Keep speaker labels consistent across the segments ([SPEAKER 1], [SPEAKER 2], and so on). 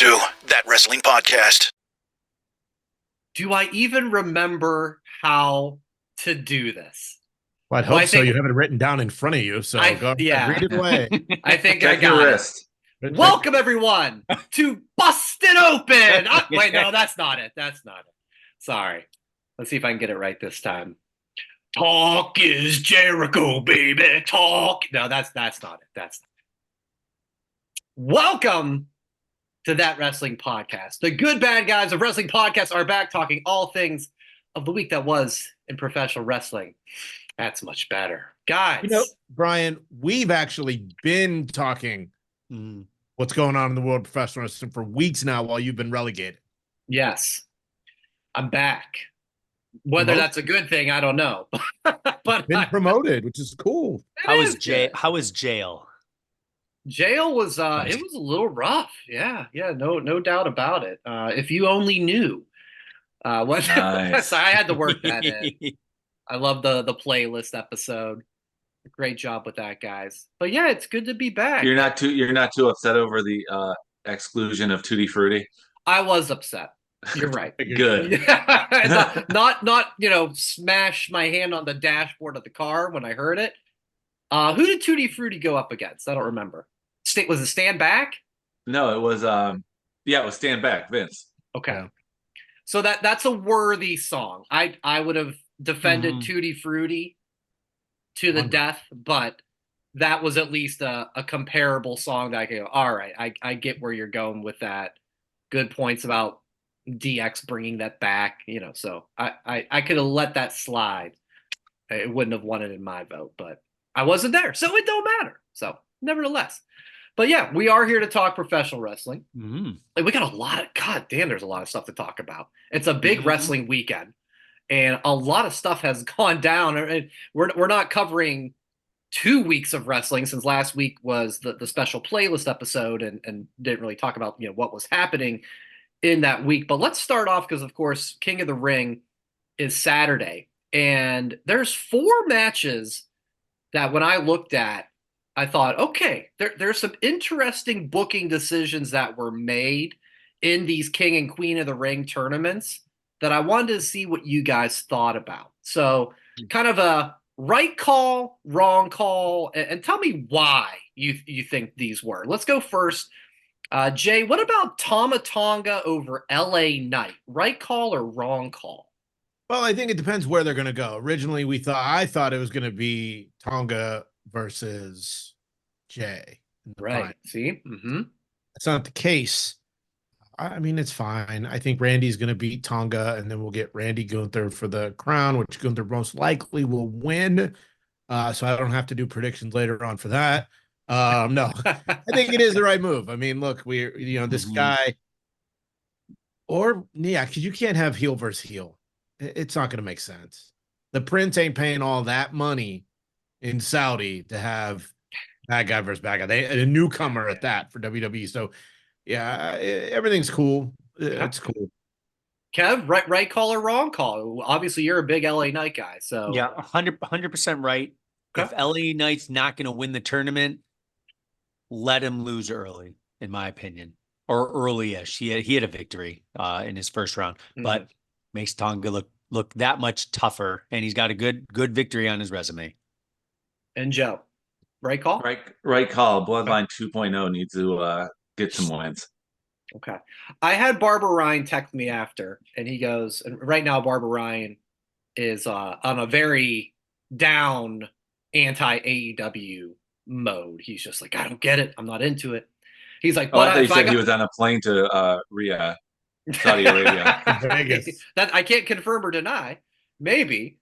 [SPEAKER 1] to That Wrestling Podcast.
[SPEAKER 2] Do I even remember how to do this?
[SPEAKER 3] Well, I'd hope so. You have it written down in front of you, so go ahead, read it away.
[SPEAKER 2] I think
[SPEAKER 4] Check
[SPEAKER 2] I got
[SPEAKER 4] your
[SPEAKER 2] it.
[SPEAKER 4] wrist.
[SPEAKER 2] Welcome, everyone, to Busted Open. Wait, no, that's not it. That's not it. Sorry. Let's see if I can get it right this time. Talk is Jericho, baby. Talk. No, that's not it. That's not it. Welcome to That Wrestling Podcast. The good bad guys of wrestling podcasts are back talking all things of the week that was in professional wrestling. That's much better. Guys.
[SPEAKER 3] You know, Brian, we've actually been talking what's going on in the world of professional wrestling for weeks now while you've been relegated.
[SPEAKER 2] Yes. I'm back. Whether that's a good thing, I don't know. But
[SPEAKER 3] been promoted, which is cool.
[SPEAKER 5] How was jail? Jail was
[SPEAKER 2] it was a little rough. Yeah, no doubt about it. If you only knew. Nice. I had to work that in. I love the playlist episode. Great job with that, guys. But yeah, it's good to be back.
[SPEAKER 4] You're not too upset over the exclusion of Tutti Frutti?
[SPEAKER 2] I was upset. You're right.
[SPEAKER 4] Good.
[SPEAKER 2] not smash my hand on the dashboard of the car when I heard it. Who did Tutti Frutti go up against? I don't remember. Was it Stand Back?
[SPEAKER 4] No, it was it was Stand Back, Vince.
[SPEAKER 2] Okay. Yeah. So that's a worthy song. I would have defended Tutti Frutti to the death, but that was at least a comparable song that I could go, all right, I get where you're going with that. Good points about DX bringing that back, so I could have let that slide. It wouldn't have won it in my vote, but I wasn't there, so it don't matter. So nevertheless, but yeah, we are here to talk professional wrestling. Like, we got there's a lot of stuff to talk about. It's a big wrestling weekend, and a lot of stuff has gone down. And we're not covering 2 weeks of wrestling, since last week was the special playlist episode and didn't really talk about what was happening in that week. But let's start off because, of course, King of the Ring is Saturday, and there's 4 matches that when I looked at, I thought, okay, there's some interesting booking decisions that were made in these King and Queen of the Ring tournaments that I wanted to see what you guys thought about. So kind of a right call, wrong call, and tell me why you think these were. Let's go first. Jay, what about Tama Tonga over LA Knight? Right call or wrong call?
[SPEAKER 3] Well, I think it depends where they're going to go. Originally, I thought it was going to be Tonga versus Jay.
[SPEAKER 2] Right. See?
[SPEAKER 3] That's not the case. I mean, it's fine. I think Randy's going to beat Tonga, and then we'll get Randy Gunther for the crown, which Gunther most likely will win. So I don't have to do predictions later on for that. No, I think it is the right move. I mean, look, this guy, because you can't have heel versus heel. It's not going to make sense. The Prince ain't paying all that money in Saudi to have bad guy versus bad guy. A newcomer at that for WWE. So, yeah, everything's cool. It's cool.
[SPEAKER 2] Kev, right call or wrong call? Obviously, you're a big LA Knight guy. So
[SPEAKER 5] yeah, 100% right. Okay. If LA Knight's not going to win the tournament, let him lose early, in my opinion, or early-ish. He had a victory in his first round, but makes Tonga look that much tougher, and he's got a good victory on his resume.
[SPEAKER 2] And Joe, right call?
[SPEAKER 4] Right call. Bloodline 2.0 needs to get some wins.
[SPEAKER 2] Okay. I had Barbara Ryan text me after, and he goes, and right now Barbara Ryan is on a very down anti-AEW mode. He's just like, I don't get it. I'm not into it. He's like, but
[SPEAKER 4] I thought you said he was on a plane to Riyadh, Saudi Arabia.
[SPEAKER 2] That I can't confirm or deny. Maybe.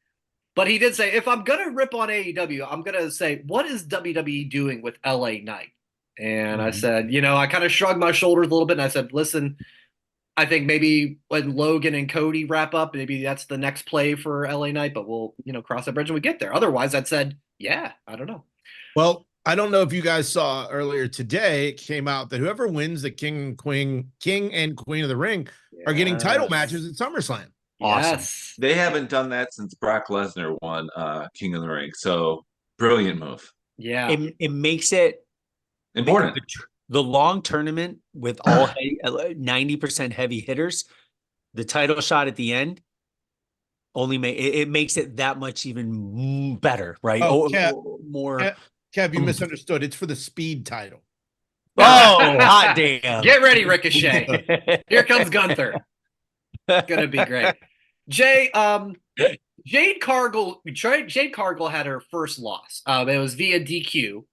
[SPEAKER 2] But he did say, if I'm going to rip on AEW, I'm going to say, what is WWE doing with LA Knight? And I said, I kind of shrugged my shoulders a little bit. And I said, listen, I think maybe when Logan and Cody wrap up, maybe that's the next play for LA Knight, but we'll, cross that bridge when we get there. Otherwise, I'd said, yeah, I don't know.
[SPEAKER 3] Well, I don't know if you guys saw earlier today, it came out that whoever wins the King and Queen of the Ring are getting title matches at SummerSlam.
[SPEAKER 4] Awesome. Yes. They haven't done that since Brock Lesnar won King of the Ring. So brilliant move.
[SPEAKER 2] Yeah.
[SPEAKER 5] It makes it
[SPEAKER 4] important.
[SPEAKER 5] the long tournament with all 90% heavy hitters, the title shot at the end only it makes it that much even better, right?
[SPEAKER 3] Oh,
[SPEAKER 5] More.
[SPEAKER 3] Kev, you misunderstood. It's for the speed title.
[SPEAKER 5] Oh, hot damn.
[SPEAKER 2] Get ready, Ricochet. Here comes Gunther. It's gonna be great. Jay, Jade Cargill had her first loss. It was via DQ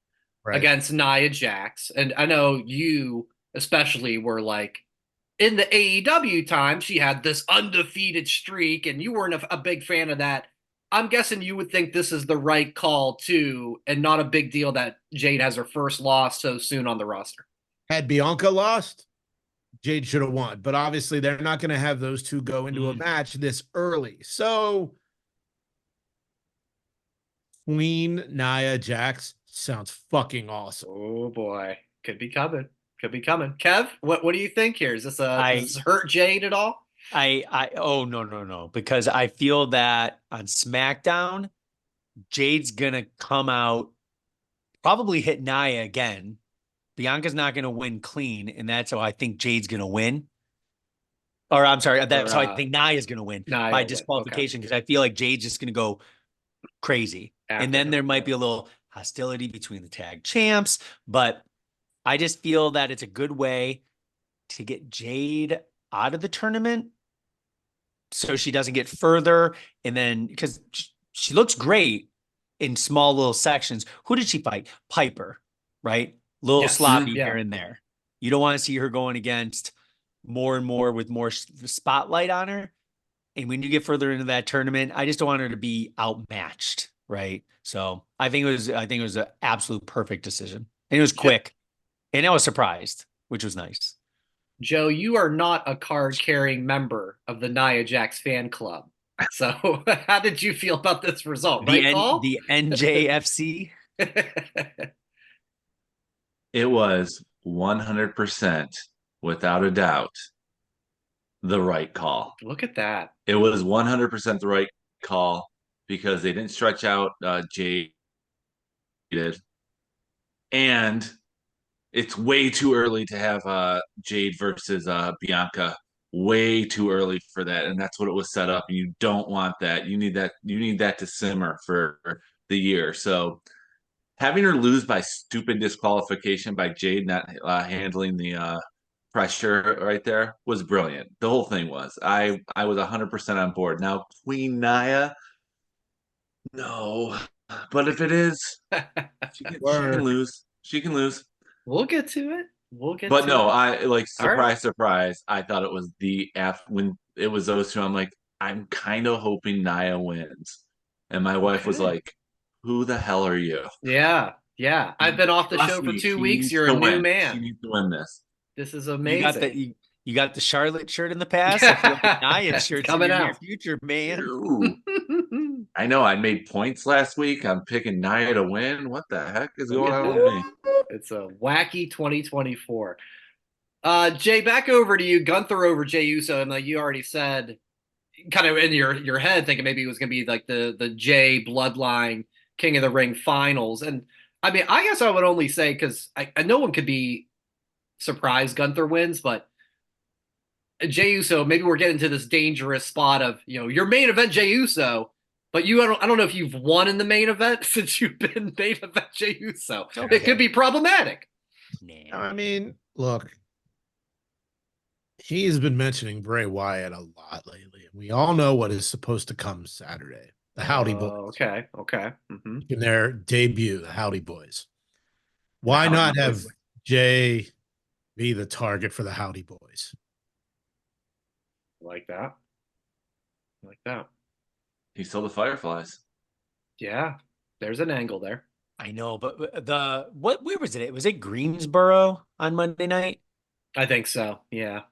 [SPEAKER 2] against Nia Jax. And I know you especially were like, in the AEW time, she had this undefeated streak, and you weren't a big fan of that. I'm guessing you would think this is the right call too, and not a big deal that Jade has her first loss so soon on the roster.
[SPEAKER 3] Had Bianca lost, Jade should have won, but obviously they're not going to have those two go into a match this early. So Queen Nia Jax sounds fucking awesome.
[SPEAKER 2] Oh boy, could be coming. Could be coming. Kev, what do you think here? Is this does this hurt Jade at all?
[SPEAKER 5] Oh no, because I feel that on SmackDown, Jade's gonna come out, probably hit Nia again. Bianca's not gonna win clean, and that's how I think Jade's gonna win. Or I'm sorry, that's how I think Nia's gonna win by disqualification, because I feel like Jade's just gonna go crazy. And then there might be a little hostility between the tag champs, but I just feel that it's a good way to get Jade out of the tournament so she doesn't get further. And then, because she looks great in small little sections. Who did she fight? Piper, right? Little sloppy here and there. You don't want to see her going against more and more with more spotlight on her. And when you get further into that tournament, I just don't want her to be outmatched, right? So I think it was an absolute perfect decision. And it was quick. And I was surprised, which was nice.
[SPEAKER 2] Joe, you are not a card-carrying member of the Nia Jax fan club. So how did you feel about this result?
[SPEAKER 5] The NJFC?
[SPEAKER 4] It was 100%, without a doubt, the right call.
[SPEAKER 2] Look at that.
[SPEAKER 4] It was 100% the right call because they didn't stretch out Jade. And it's way too early to have Jade versus Bianca. Way too early for that, and that's what it was set up. And you don't want that. You need that to simmer for the year. So having her lose by stupid disqualification by Jade not handling the pressure right there was brilliant. The whole thing was. I was 100% on board. Now Queen Nia, no, but if it is, she can lose. She can lose.
[SPEAKER 2] We'll get to it.
[SPEAKER 4] But no, I like surprise. I thought it was when it was those two. I'm like, I'm kind of hoping Nia wins, and my wife was like, "Who the hell are you?"
[SPEAKER 2] Yeah. I've been off the show for 2 weeks. You're a new man.
[SPEAKER 4] She needs to win this.
[SPEAKER 2] This is amazing.
[SPEAKER 5] You got the Charlotte shirt in the past. I feel like Nia shirt's coming in the near future, man.
[SPEAKER 4] I know. I made points last week. I'm picking Nia to win. What the heck is going on with me?
[SPEAKER 2] It's a wacky 2024. Jay, back over to you. Gunther over Jey Uso, and like you already said, kind of in your head, thinking maybe it was going to be like the Jay Bloodline King of the Ring finals. And I mean, I guess I would only say, because I no one could be surprised Gunther wins, but Jey Uso, maybe we're getting to this dangerous spot of, your main event Jey Uso, but I don't know if you've won in the main event since you've been main event Jey Uso. Okay. It could be problematic.
[SPEAKER 3] I mean, look, he's been mentioning Bray Wyatt a lot lately. We all know what is supposed to come Saturday. The Howdy Boys.
[SPEAKER 2] Okay. Mm-hmm.
[SPEAKER 3] In their debut, the Howdy Boys. Why not have Jay be the target for the Howdy Boys?
[SPEAKER 2] Like that.
[SPEAKER 4] He sold the Fireflies.
[SPEAKER 2] Yeah, there's an angle there.
[SPEAKER 5] I know, but where was it? Was it Greensboro on Monday night?
[SPEAKER 2] I think so. Yeah.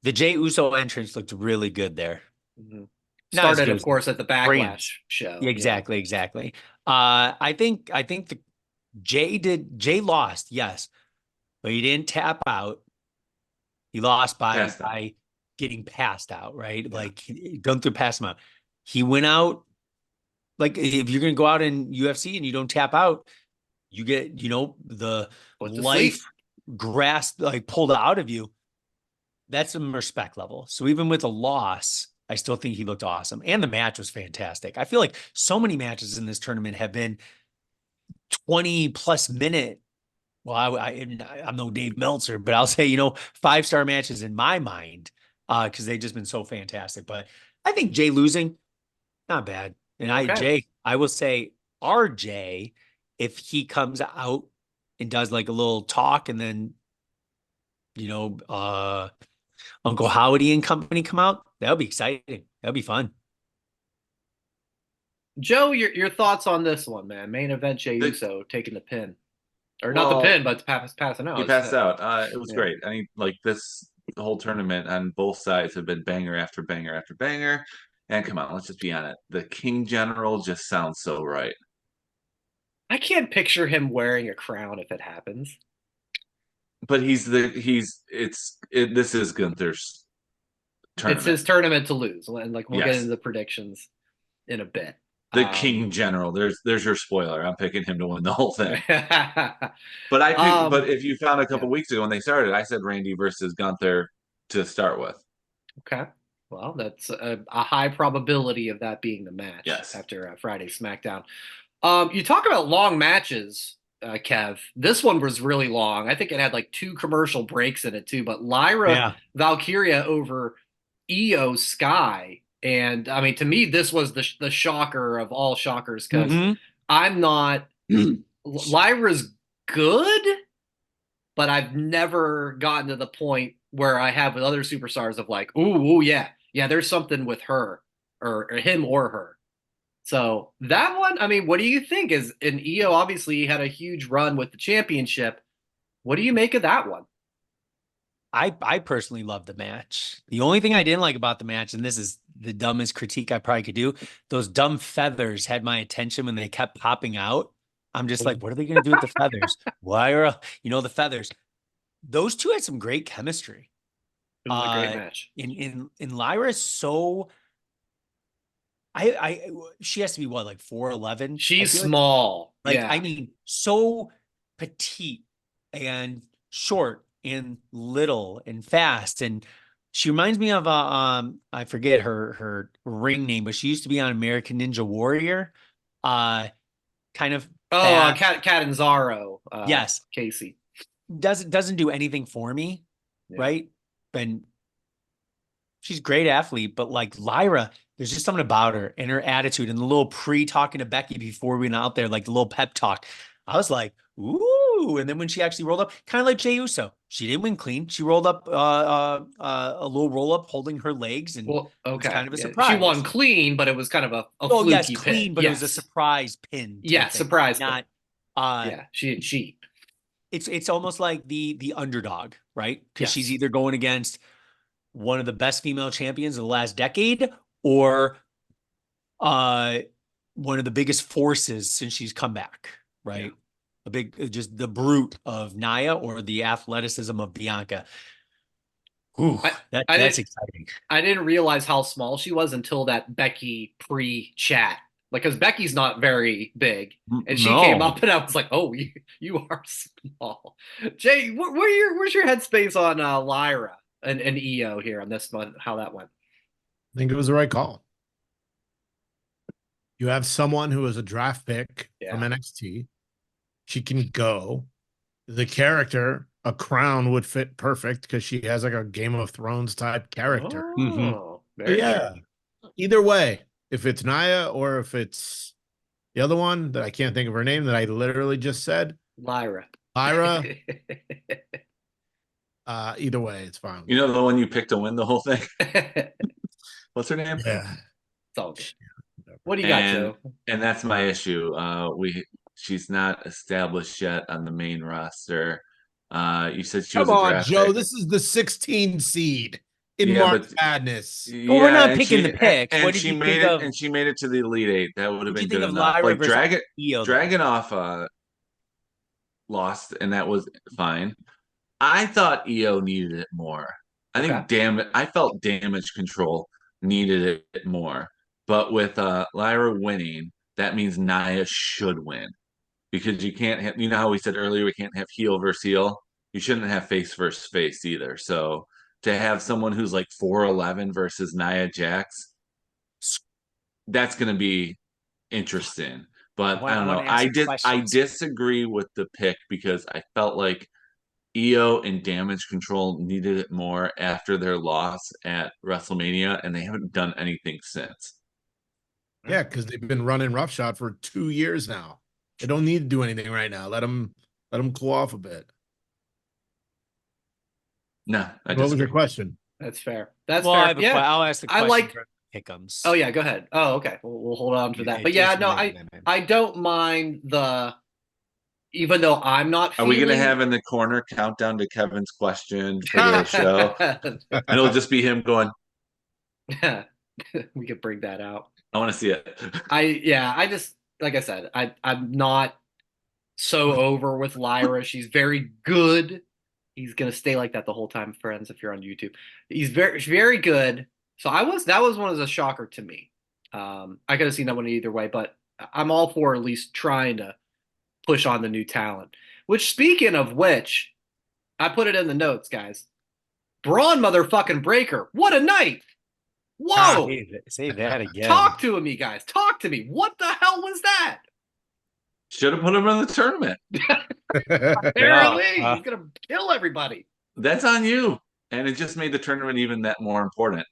[SPEAKER 5] The Jey Uso entrance looked really good there.
[SPEAKER 2] Mm-hmm. Started, of course, at the Backlash show.
[SPEAKER 5] Exactly. I think the Jay lost, yes, but he didn't tap out. He lost by getting passed out, right? Yeah. Like Gunther passed him out. He went out. Like if you're going to go out in UFC and you don't tap out, you get, the life grasped, like pulled out of you, that's some respect level. So even with a loss, I still think he looked awesome. And the match was fantastic. I feel like so many matches in this tournament have been 20+ minute. Well, I'm no Dave Meltzer, but I'll say, 5-star matches in my mind, because they've just been so fantastic. But I think Jay losing, not bad. And
[SPEAKER 2] Okay.
[SPEAKER 5] I will say RJ, if he comes out and does like a little talk and then, Uncle Howdy and company come out, that'll be exciting. That'll be fun.
[SPEAKER 2] Joe, your thoughts on this one, man? Main event, Jey
[SPEAKER 4] The-
[SPEAKER 2] Uso taking the pin, or not the
[SPEAKER 4] well,
[SPEAKER 2] pin, but passing out.
[SPEAKER 4] he passed out. It was
[SPEAKER 2] Yeah.
[SPEAKER 4] great. I mean, like this, the whole tournament on both sides have been banger after banger after banger. And come on, let's just be on it. The King General just sounds so right.
[SPEAKER 2] I can't picture him wearing a crown if it happens.
[SPEAKER 4] But this is Gunther's tournament.
[SPEAKER 2] It's his tournament to lose, and like we'll get
[SPEAKER 4] Yes.
[SPEAKER 2] into the predictions in a bit.
[SPEAKER 4] The King General. There's your spoiler. I'm picking him to win the whole thing. But but if you found a couple weeks ago when they started, I said Randy versus Gunther to start with.
[SPEAKER 2] Okay. Well, that's a high probability of that being the match
[SPEAKER 4] Yes.
[SPEAKER 2] after Friday's SmackDown. You talk about long matches, Kev. This one was really long. I think it had like 2 commercial breaks in it too. But Lyra Valkyria over Io Sky, and I mean, to me, this was the shocker of all shockers because I'm not Lyra's good, but I've never gotten to the point where I have with other superstars of like, ooh, yeah, there's something with her or him or her. So that one, I mean, what do you think? Is in Io obviously had a huge run with the championship. What do you make of that one?
[SPEAKER 5] I personally love the match. The only thing I didn't like about the match, and this is the dumbest critique I probably could do, those dumb feathers had my attention when they kept popping out. I'm just like, what are they going to do with the feathers? Why are the feathers? Those two had some great chemistry.
[SPEAKER 2] It was a great match.
[SPEAKER 5] In Lyra is so. She has to be what, like 4'11"?
[SPEAKER 2] She's small.
[SPEAKER 5] I mean, so petite and short and little and fast. And she reminds me of I forget her ring name, but she used to be on American Ninja Warrior. Kind of
[SPEAKER 2] Catanzaro.
[SPEAKER 5] Yes.
[SPEAKER 2] Casey.
[SPEAKER 5] Doesn't do anything for me, right? And she's a great athlete, but like Lyra, there's just something about her and her attitude and the little talking to Becky before we went out there, like the little pep talk. I was like, ooh. And then when she actually rolled up, kind of like Jey Uso, she didn't win clean. She rolled up a little roll up holding her legs. And
[SPEAKER 2] it was
[SPEAKER 5] kind of a surprise.
[SPEAKER 2] She won clean, but it was kind of a fluky
[SPEAKER 5] clean,
[SPEAKER 2] pin.
[SPEAKER 5] But it was a surprise pin.
[SPEAKER 2] Surprise.
[SPEAKER 5] Not,
[SPEAKER 2] she didn't cheat.
[SPEAKER 5] It's almost like the underdog, right? Because she's either going against one of the best female champions of the last decade or one of the biggest forces since she's come back, right? Just the brute of Nia or the athleticism of Bianca. Ooh, that's exciting.
[SPEAKER 2] I didn't realize how small she was until that Becky pre-chat. Like, because Becky's not very big, and she came up, and I was like, "Oh, you are small." Jay, where's your headspace on Lyra and Io here on this one? How that went?
[SPEAKER 3] I think it was the right call. You have someone who is a draft pick from NXT. She can go. The character, a crown would fit perfect because she has like a Game of Thrones type character.
[SPEAKER 2] True.
[SPEAKER 3] Either way, if it's Nia or if it's the other one that I can't think of her name that I literally just said,
[SPEAKER 2] Lyra.
[SPEAKER 3] Either way, it's fine.
[SPEAKER 4] You know the one you picked to win the whole thing? What's her name?
[SPEAKER 3] Yeah.
[SPEAKER 2] It's all good. What do you got, Joe?
[SPEAKER 4] And that's my issue. She's not established yet on the main roster. You said she was a draft
[SPEAKER 3] Joe.
[SPEAKER 4] pick.
[SPEAKER 3] This is the 16 seed in March Madness.
[SPEAKER 5] Well, we're not picking the pick.
[SPEAKER 4] And she made it. And she made it to the Elite Eight. That would have been good enough. Like Dragunov lost, and that was fine. I thought Io needed it more. I think I felt Damage Control needed it more. But with Lyra winning, that means Nia should win. Because you can't have, how we said earlier, we can't have heel versus heel. you shouldn't have face versus face either. So to have someone who's like 4'11" versus Nia Jax, that's going to be interesting. But I don't
[SPEAKER 5] want
[SPEAKER 4] know.
[SPEAKER 5] to ask some
[SPEAKER 4] I
[SPEAKER 5] questions.
[SPEAKER 4] disagree with the pick because I felt like EO and Damage Control needed it more after their loss at WrestleMania, and they haven't done anything since.
[SPEAKER 3] Yeah, because they've been running roughshod for 2 years now. They don't need to do anything right now. Let them cool off a bit.
[SPEAKER 4] No, I
[SPEAKER 3] What was your
[SPEAKER 4] disagree.
[SPEAKER 3] question?
[SPEAKER 2] That's fair. That's
[SPEAKER 5] Well,
[SPEAKER 2] fair. Yeah.
[SPEAKER 5] I'll ask the
[SPEAKER 2] I
[SPEAKER 5] question.
[SPEAKER 2] like.
[SPEAKER 5] for Pick'ems.
[SPEAKER 2] Oh yeah, go ahead. Oh, okay. We'll hold on to that. But yeah,
[SPEAKER 5] Jason,
[SPEAKER 2] no, I don't mind the. Even though I'm not
[SPEAKER 4] Are we going to
[SPEAKER 2] feeling.
[SPEAKER 4] have in the corner countdown to Kevin's question for the show? And it'll just be him going,
[SPEAKER 2] We could bring that out.
[SPEAKER 4] I want to see it.
[SPEAKER 2] I just like I said, I'm not so over with Lyra. She's very good. He's gonna stay like that the whole time, friends, if you're on YouTube. He's very good. So that was one of the shocker to me. I could have seen that one either way, but I'm all for at least trying to push on the new talent. Which, speaking of which, I put it in the notes, guys. Braun motherfucking Breaker. What a night! Whoa!
[SPEAKER 5] Say that again.
[SPEAKER 2] Talk to me, guys. Talk to me. What the hell was that?
[SPEAKER 4] Should have put him in the tournament.
[SPEAKER 2] Apparently, he's gonna kill everybody.
[SPEAKER 4] That's on you. And it just made the tournament even that more important.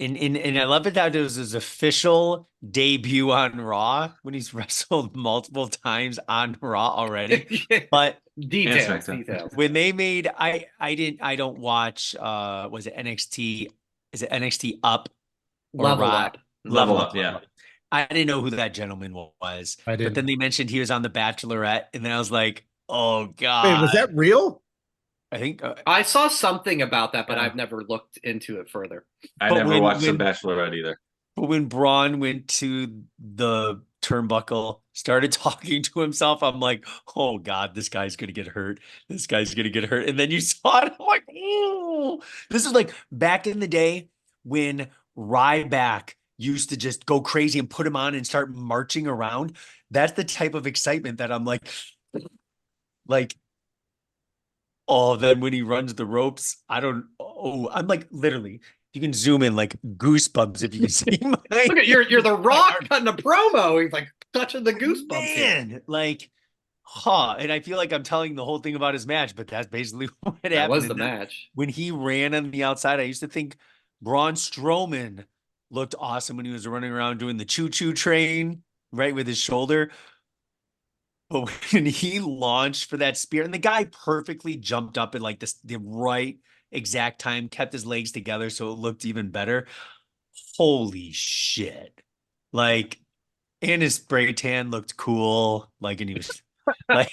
[SPEAKER 5] And I love it that it was his official debut on Raw when he's wrestled multiple times on Raw already. But
[SPEAKER 2] details.
[SPEAKER 5] When they made I don't watch was it NXT? Is it NXT Up?
[SPEAKER 2] Level Up.
[SPEAKER 4] Level Up, yeah.
[SPEAKER 5] I didn't know who that gentleman was.
[SPEAKER 3] I didn't.
[SPEAKER 5] But then they mentioned he was on The Bachelorette, and then I was like, oh God.
[SPEAKER 3] Wait, was that real?
[SPEAKER 5] I think
[SPEAKER 2] I saw something about that, but I've never looked into it further.
[SPEAKER 4] I never watched The Bachelorette either.
[SPEAKER 5] But when Braun went to the turnbuckle, started talking to himself, I'm like, oh God, this guy's gonna get hurt. This guy's gonna get hurt. And then you saw it, I'm like, ooh. This is like back in the day when Ryback used to just go crazy and put him on and start marching around. That's the type of excitement that I'm like, oh, then when he runs the ropes, I'm like literally, you can zoom in like goosebumps if you can see my
[SPEAKER 2] Look at you're the Rock cutting a promo. He's like touching the goosebumps.
[SPEAKER 5] Man,
[SPEAKER 2] here.
[SPEAKER 5] like, and I feel like I'm telling the whole thing about his match, but that's basically what happened.
[SPEAKER 2] That was the match.
[SPEAKER 5] When he ran on the outside, I used to think Braun Strowman looked awesome when he was running around doing the choo-choo train, right, with his shoulder. But when he launched for that spear, and the guy perfectly jumped up at like the right exact time, kept his legs together so it looked even better. Holy shit. Like, and his spray tan looked cool. Like, and he was like,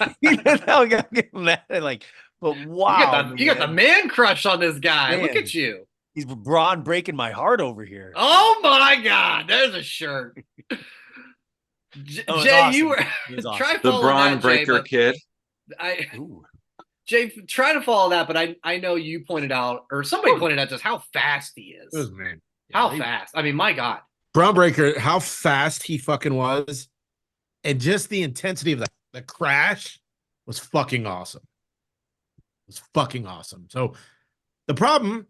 [SPEAKER 5] but wow.
[SPEAKER 2] You got the man crush on this guy.
[SPEAKER 5] Man.
[SPEAKER 2] Look at you.
[SPEAKER 5] He's Braun breaking my heart over here.
[SPEAKER 2] Oh my God. There's a shirt. Jay,
[SPEAKER 5] awesome.
[SPEAKER 2] you were
[SPEAKER 5] Awesome.
[SPEAKER 2] try
[SPEAKER 4] the Braun
[SPEAKER 2] that,
[SPEAKER 4] Breaker
[SPEAKER 2] Jay,
[SPEAKER 4] kid.
[SPEAKER 2] Jay, try to follow that, but I know you pointed out, or somebody pointed out just how fast he is.
[SPEAKER 3] Oh, man.
[SPEAKER 2] How fast? I mean, my God.
[SPEAKER 3] Braun Breaker, how fast he fucking was, and just the intensity of the crash was fucking awesome. It was fucking awesome. So the problem,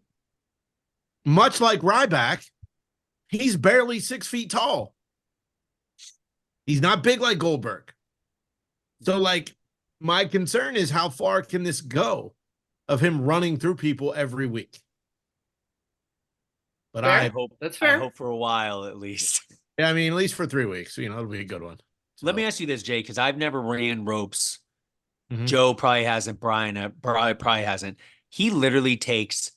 [SPEAKER 3] much like Ryback, he's barely 6 feet tall. He's not big like Goldberg. So, like, my concern is how far can this go of him running through people every week? But
[SPEAKER 2] fair.
[SPEAKER 3] I
[SPEAKER 2] hope that's fair.
[SPEAKER 5] I hope for a while at least.
[SPEAKER 3] Yeah, I mean, at least for 3 weeks. You know, it'll be a good one. So.
[SPEAKER 5] Let me ask you this, Jay, because I've never ran ropes.
[SPEAKER 3] Mm-hmm.
[SPEAKER 5] Joe probably hasn't. Brian probably hasn't. He literally takes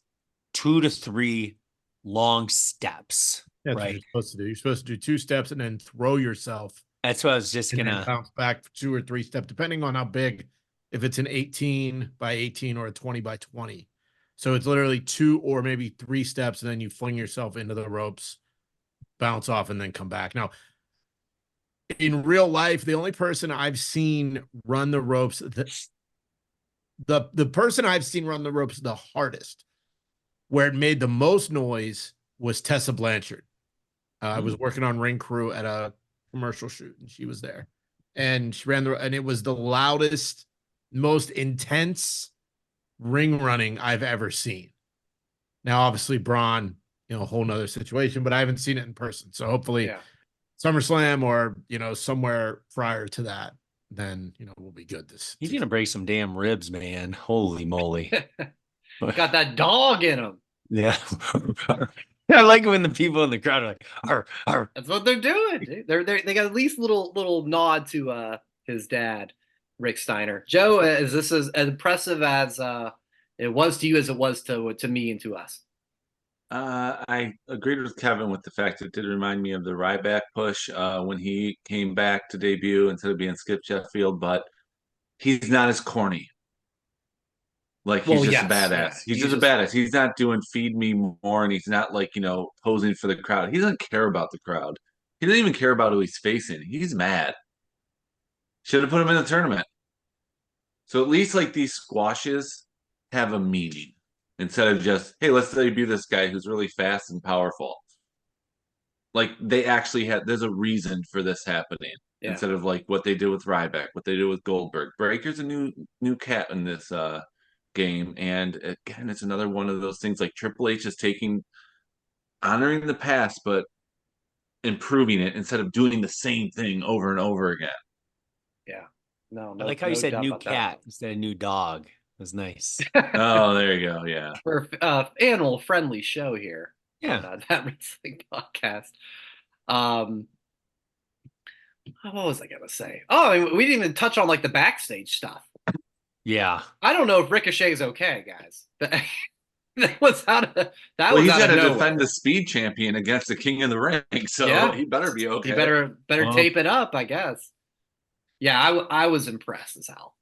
[SPEAKER 5] 2 to 3 long steps.
[SPEAKER 3] That's
[SPEAKER 5] right?
[SPEAKER 3] what you're supposed to do. You're supposed to do 2 steps and then throw yourself.
[SPEAKER 5] That's what I was just gonna
[SPEAKER 3] bounce back for 2 or 3 steps, depending on how big. If it's an 18 by 18 or a 20 by 20, so it's literally 2 or maybe 3 steps, and then you fling yourself into the ropes, bounce off, and then come back. Now, in real life, the only person I've seen run the ropes, the person I've seen run the ropes the hardest, where it made the most noise, was Tessa Blanchard. I was working on Ring Crew at a commercial shoot, and she was there. and she ran and it was the loudest, most intense ring running I've ever seen. Now, obviously, Braun, a whole nother situation, but I haven't seen it in person. So hopefully SummerSlam or, somewhere prior to that, then, we'll be good.
[SPEAKER 5] He's going to break some damn ribs, man. Holy moly.
[SPEAKER 2] Got that dog in him.
[SPEAKER 5] Yeah. I like it when the people in the crowd are like, arr, arr.
[SPEAKER 2] That's what they're doing. Dude. They got at least little nod to his dad, Rick Steiner. Joe, is this as impressive as it was to you as it was to me and to us?
[SPEAKER 4] I agreed with Kevin with the fact it did remind me of the Ryback push when he came back to debut instead of being Skip Sheffield, but he's not as corny. Like he's just a badass.
[SPEAKER 2] Yeah.
[SPEAKER 4] He's just a badass. He's not doing feed me more, and he's not like posing for the crowd. He doesn't care about the crowd. He doesn't even care about who he's facing. He's mad. Should have put him in the tournament. So at least like these squashes have a meaning instead of just, hey, let's debut this guy who's really fast and powerful. Like they actually there's a reason for this happening instead of like what they did with Ryback, what they did with Goldberg. Breaker's a new cat in this game, and again, it's another one of those things like Triple H is honoring the past, but improving it instead of doing the same thing over and over again.
[SPEAKER 2] Yeah. No,
[SPEAKER 5] I like how you said new cat instead of new dog. It was nice.
[SPEAKER 4] Oh, there you go. Yeah.
[SPEAKER 2] For animal friendly show here.
[SPEAKER 5] Yeah.
[SPEAKER 2] On, that wrestling podcast. What was I gonna say? Oh, I mean, we didn't even touch on like the backstage stuff.
[SPEAKER 5] Yeah.
[SPEAKER 2] I don't know if Ricochet's okay, guys. That was out of
[SPEAKER 4] that. Well, he's got to defend the speed champion against the king of the ring, so he better be okay.
[SPEAKER 2] He better tape it up, I guess. Yeah, I was impressed as hell.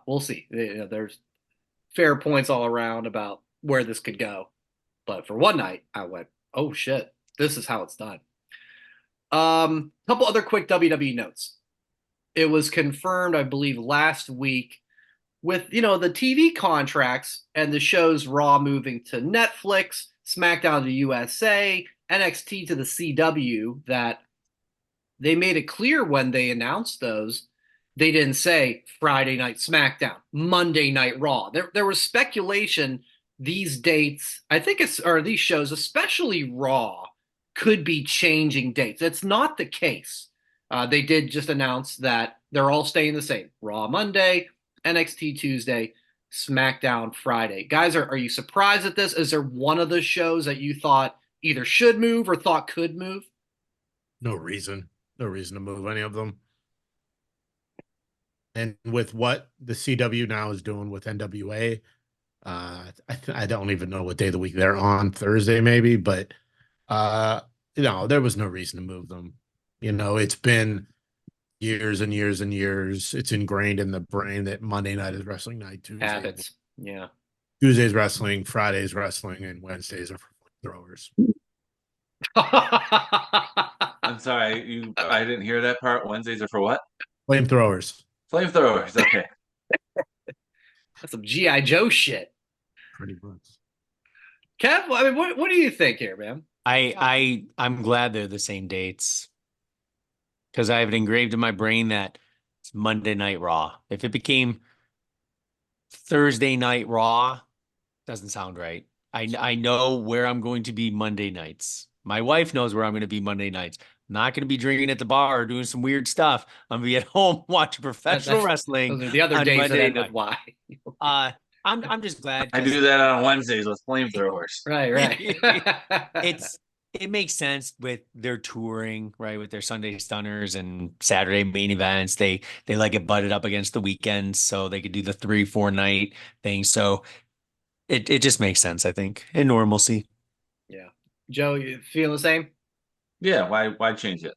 [SPEAKER 2] We'll see. There's fair points all around about where this could go, but for one night, I went, "Oh shit, this is how it's done." Couple other quick WWE notes. It was confirmed, I believe, last week with the TV contracts and the shows Raw moving to Netflix, SmackDown to USA, NXT to the CW, that they made it clear when they announced those, they didn't say Friday night SmackDown, Monday night Raw. There was speculation these dates, I think these shows, especially Raw, could be changing dates. It's not the case. They did just announce that they're all staying the same. Raw Monday, NXT Tuesday, SmackDown Friday. Guys, are you surprised at this? Is there one of the shows that you thought either should move or thought could move?
[SPEAKER 3] No reason. No reason to move any of them. And with what the CW now is doing with NWA, I don't even know what day of the week they're on, Thursday maybe, but there was no reason to move them. It's been years and years and years. It's ingrained in the brain that Monday night is wrestling night. Tuesday,
[SPEAKER 2] habits. Yeah.
[SPEAKER 3] Tuesday's wrestling, Friday's wrestling, and Wednesdays are for throwers.
[SPEAKER 4] I'm sorry, I didn't hear that part. Wednesdays are for what?
[SPEAKER 3] Flamethrowers.
[SPEAKER 4] Flamethrowers. Okay.
[SPEAKER 2] That's some G.I. Joe shit.
[SPEAKER 3] Pretty much.
[SPEAKER 2] Kev, I mean, what do you think here, man?
[SPEAKER 5] I'm glad they're the same dates because I have it engraved in my brain that it's Monday Night Raw. If it became Thursday Night Raw, doesn't sound right. I know where I'm going to be Monday nights. My wife knows where I'm going to be Monday nights. I'm not going to be drinking at the bar or doing some weird stuff. I'm going to be at home watching professional wrestling.
[SPEAKER 2] Those are the other days that end with why.
[SPEAKER 5] I'm just glad.
[SPEAKER 4] I do that on Wednesdays with flamethrowers.
[SPEAKER 2] Right.
[SPEAKER 5] It makes sense with their touring, right? With their Sunday Stunners and Saturday main events. They like it butted up against the weekends so they could do the 3-4 night thing. So it just makes sense, I think, in normalcy.
[SPEAKER 2] Yeah. Joe, you feel the same?
[SPEAKER 4] Yeah, why change it?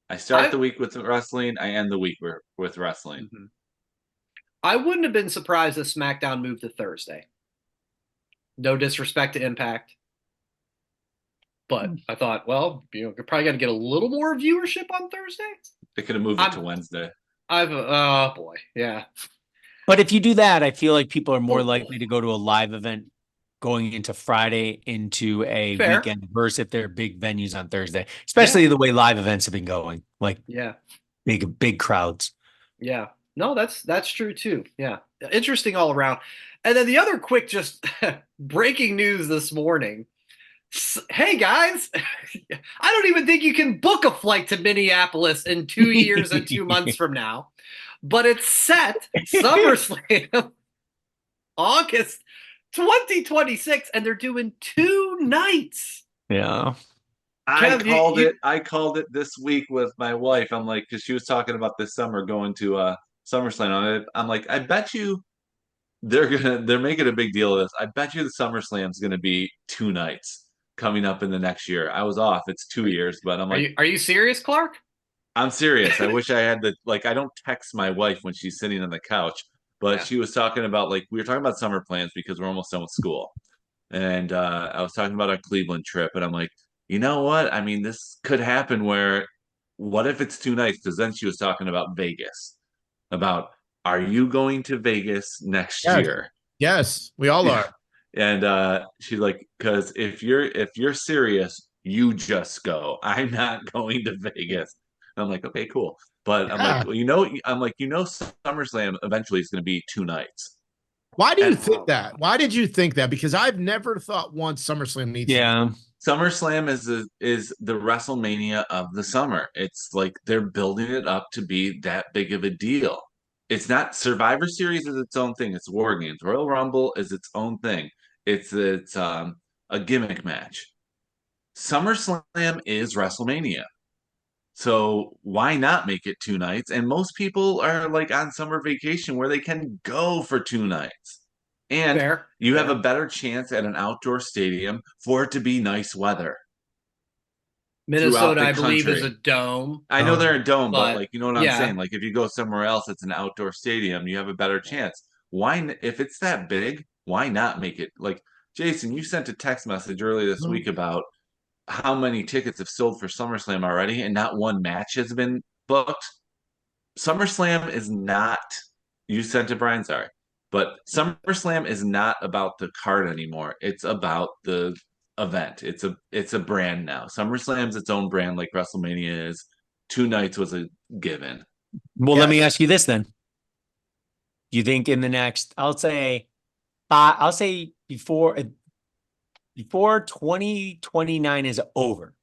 [SPEAKER 4] I start the week with wrestling, I end the week with wrestling.
[SPEAKER 2] Mm-hmm. I wouldn't have been surprised if SmackDown moved to Thursday. No disrespect to Impact. But I thought, well, you're probably going to get a little more viewership on Thursday.
[SPEAKER 4] They could have moved it to Wednesday.
[SPEAKER 2] Oh boy, yeah.
[SPEAKER 5] But if you do that, I feel like people are more likely to go to a live event going into Friday into a weekend versus if they're big venues on Thursday, especially the way live events have been going.
[SPEAKER 2] Yeah.
[SPEAKER 5] big crowds.
[SPEAKER 2] Yeah. No, that's true too. Yeah. Interesting all around. And then the other quick just breaking news this morning. Hey guys, I don't even think you can book a flight to Minneapolis in 2 years and 2 months from now. But it's set SummerSlam August 2026 and they're doing 2 nights.
[SPEAKER 5] Yeah.
[SPEAKER 4] I called it this week with my wife. I'm like, because she was talking about this summer going to SummerSlam. I'm like, I bet you they're making a big deal of this. I bet you the SummerSlam's gonna be 2 nights coming up in the next year. I was off. It's 2 years, but I'm like,
[SPEAKER 2] Are you serious, Clark?
[SPEAKER 4] I'm serious. I wish I had the like. I don't text my wife when she's sitting on the couch, but
[SPEAKER 2] Yeah.
[SPEAKER 4] she was talking about like we were talking about summer plans because we're almost done with school, and I was talking about our Cleveland trip, and I'm like, you know what? I mean, this could happen. Where what if it's 2 nights? Because then she was talking about Vegas, about are you going to Vegas next
[SPEAKER 3] Yes.
[SPEAKER 4] year?
[SPEAKER 3] Yes, we all are.
[SPEAKER 4] And she's like, because if you're serious, you just go. I'm not going to Vegas. And I'm like, okay, cool. But I'm
[SPEAKER 3] Yeah.
[SPEAKER 4] like, well, SummerSlam eventually is going to be 2 nights.
[SPEAKER 3] Why do you
[SPEAKER 4] And
[SPEAKER 3] think that? Why did you think that? Because I've never thought once SummerSlam needs.
[SPEAKER 5] Yeah.
[SPEAKER 4] SummerSlam is the WrestleMania of the summer. It's like they're building it up to be that big of a deal. It's not Survivor Series is its own thing. It's War Games. Royal Rumble is its own thing. It's a gimmick match. SummerSlam is WrestleMania. So why not make it 2 nights? And most people are like on summer vacation where they can go for 2 nights. And
[SPEAKER 2] Fair.
[SPEAKER 4] you have
[SPEAKER 2] Fair.
[SPEAKER 4] a better chance at an outdoor stadium for it to be nice weather.
[SPEAKER 2] Minnesota,
[SPEAKER 4] the
[SPEAKER 2] I believe, is
[SPEAKER 4] country.
[SPEAKER 2] a dome.
[SPEAKER 4] I know they're a dome, but
[SPEAKER 2] but,
[SPEAKER 4] like you know what I'm
[SPEAKER 2] yeah.
[SPEAKER 4] saying? Like if you go somewhere else, it's an outdoor stadium, you have a better chance. If it's that big, why not make it like Jason, you sent a text message earlier this week about how many tickets have sold for SummerSlam already, and not one match has been booked. SummerSlam is not. You sent it, Brian. Sorry, but SummerSlam is not about the card anymore. It's about the event. It's a brand now. SummerSlam's its own brand, like WrestleMania is. 2 nights was a given.
[SPEAKER 5] Well,
[SPEAKER 3] Yes.
[SPEAKER 5] let me ask you this then. You think in the next, I'll say before 2029 is over,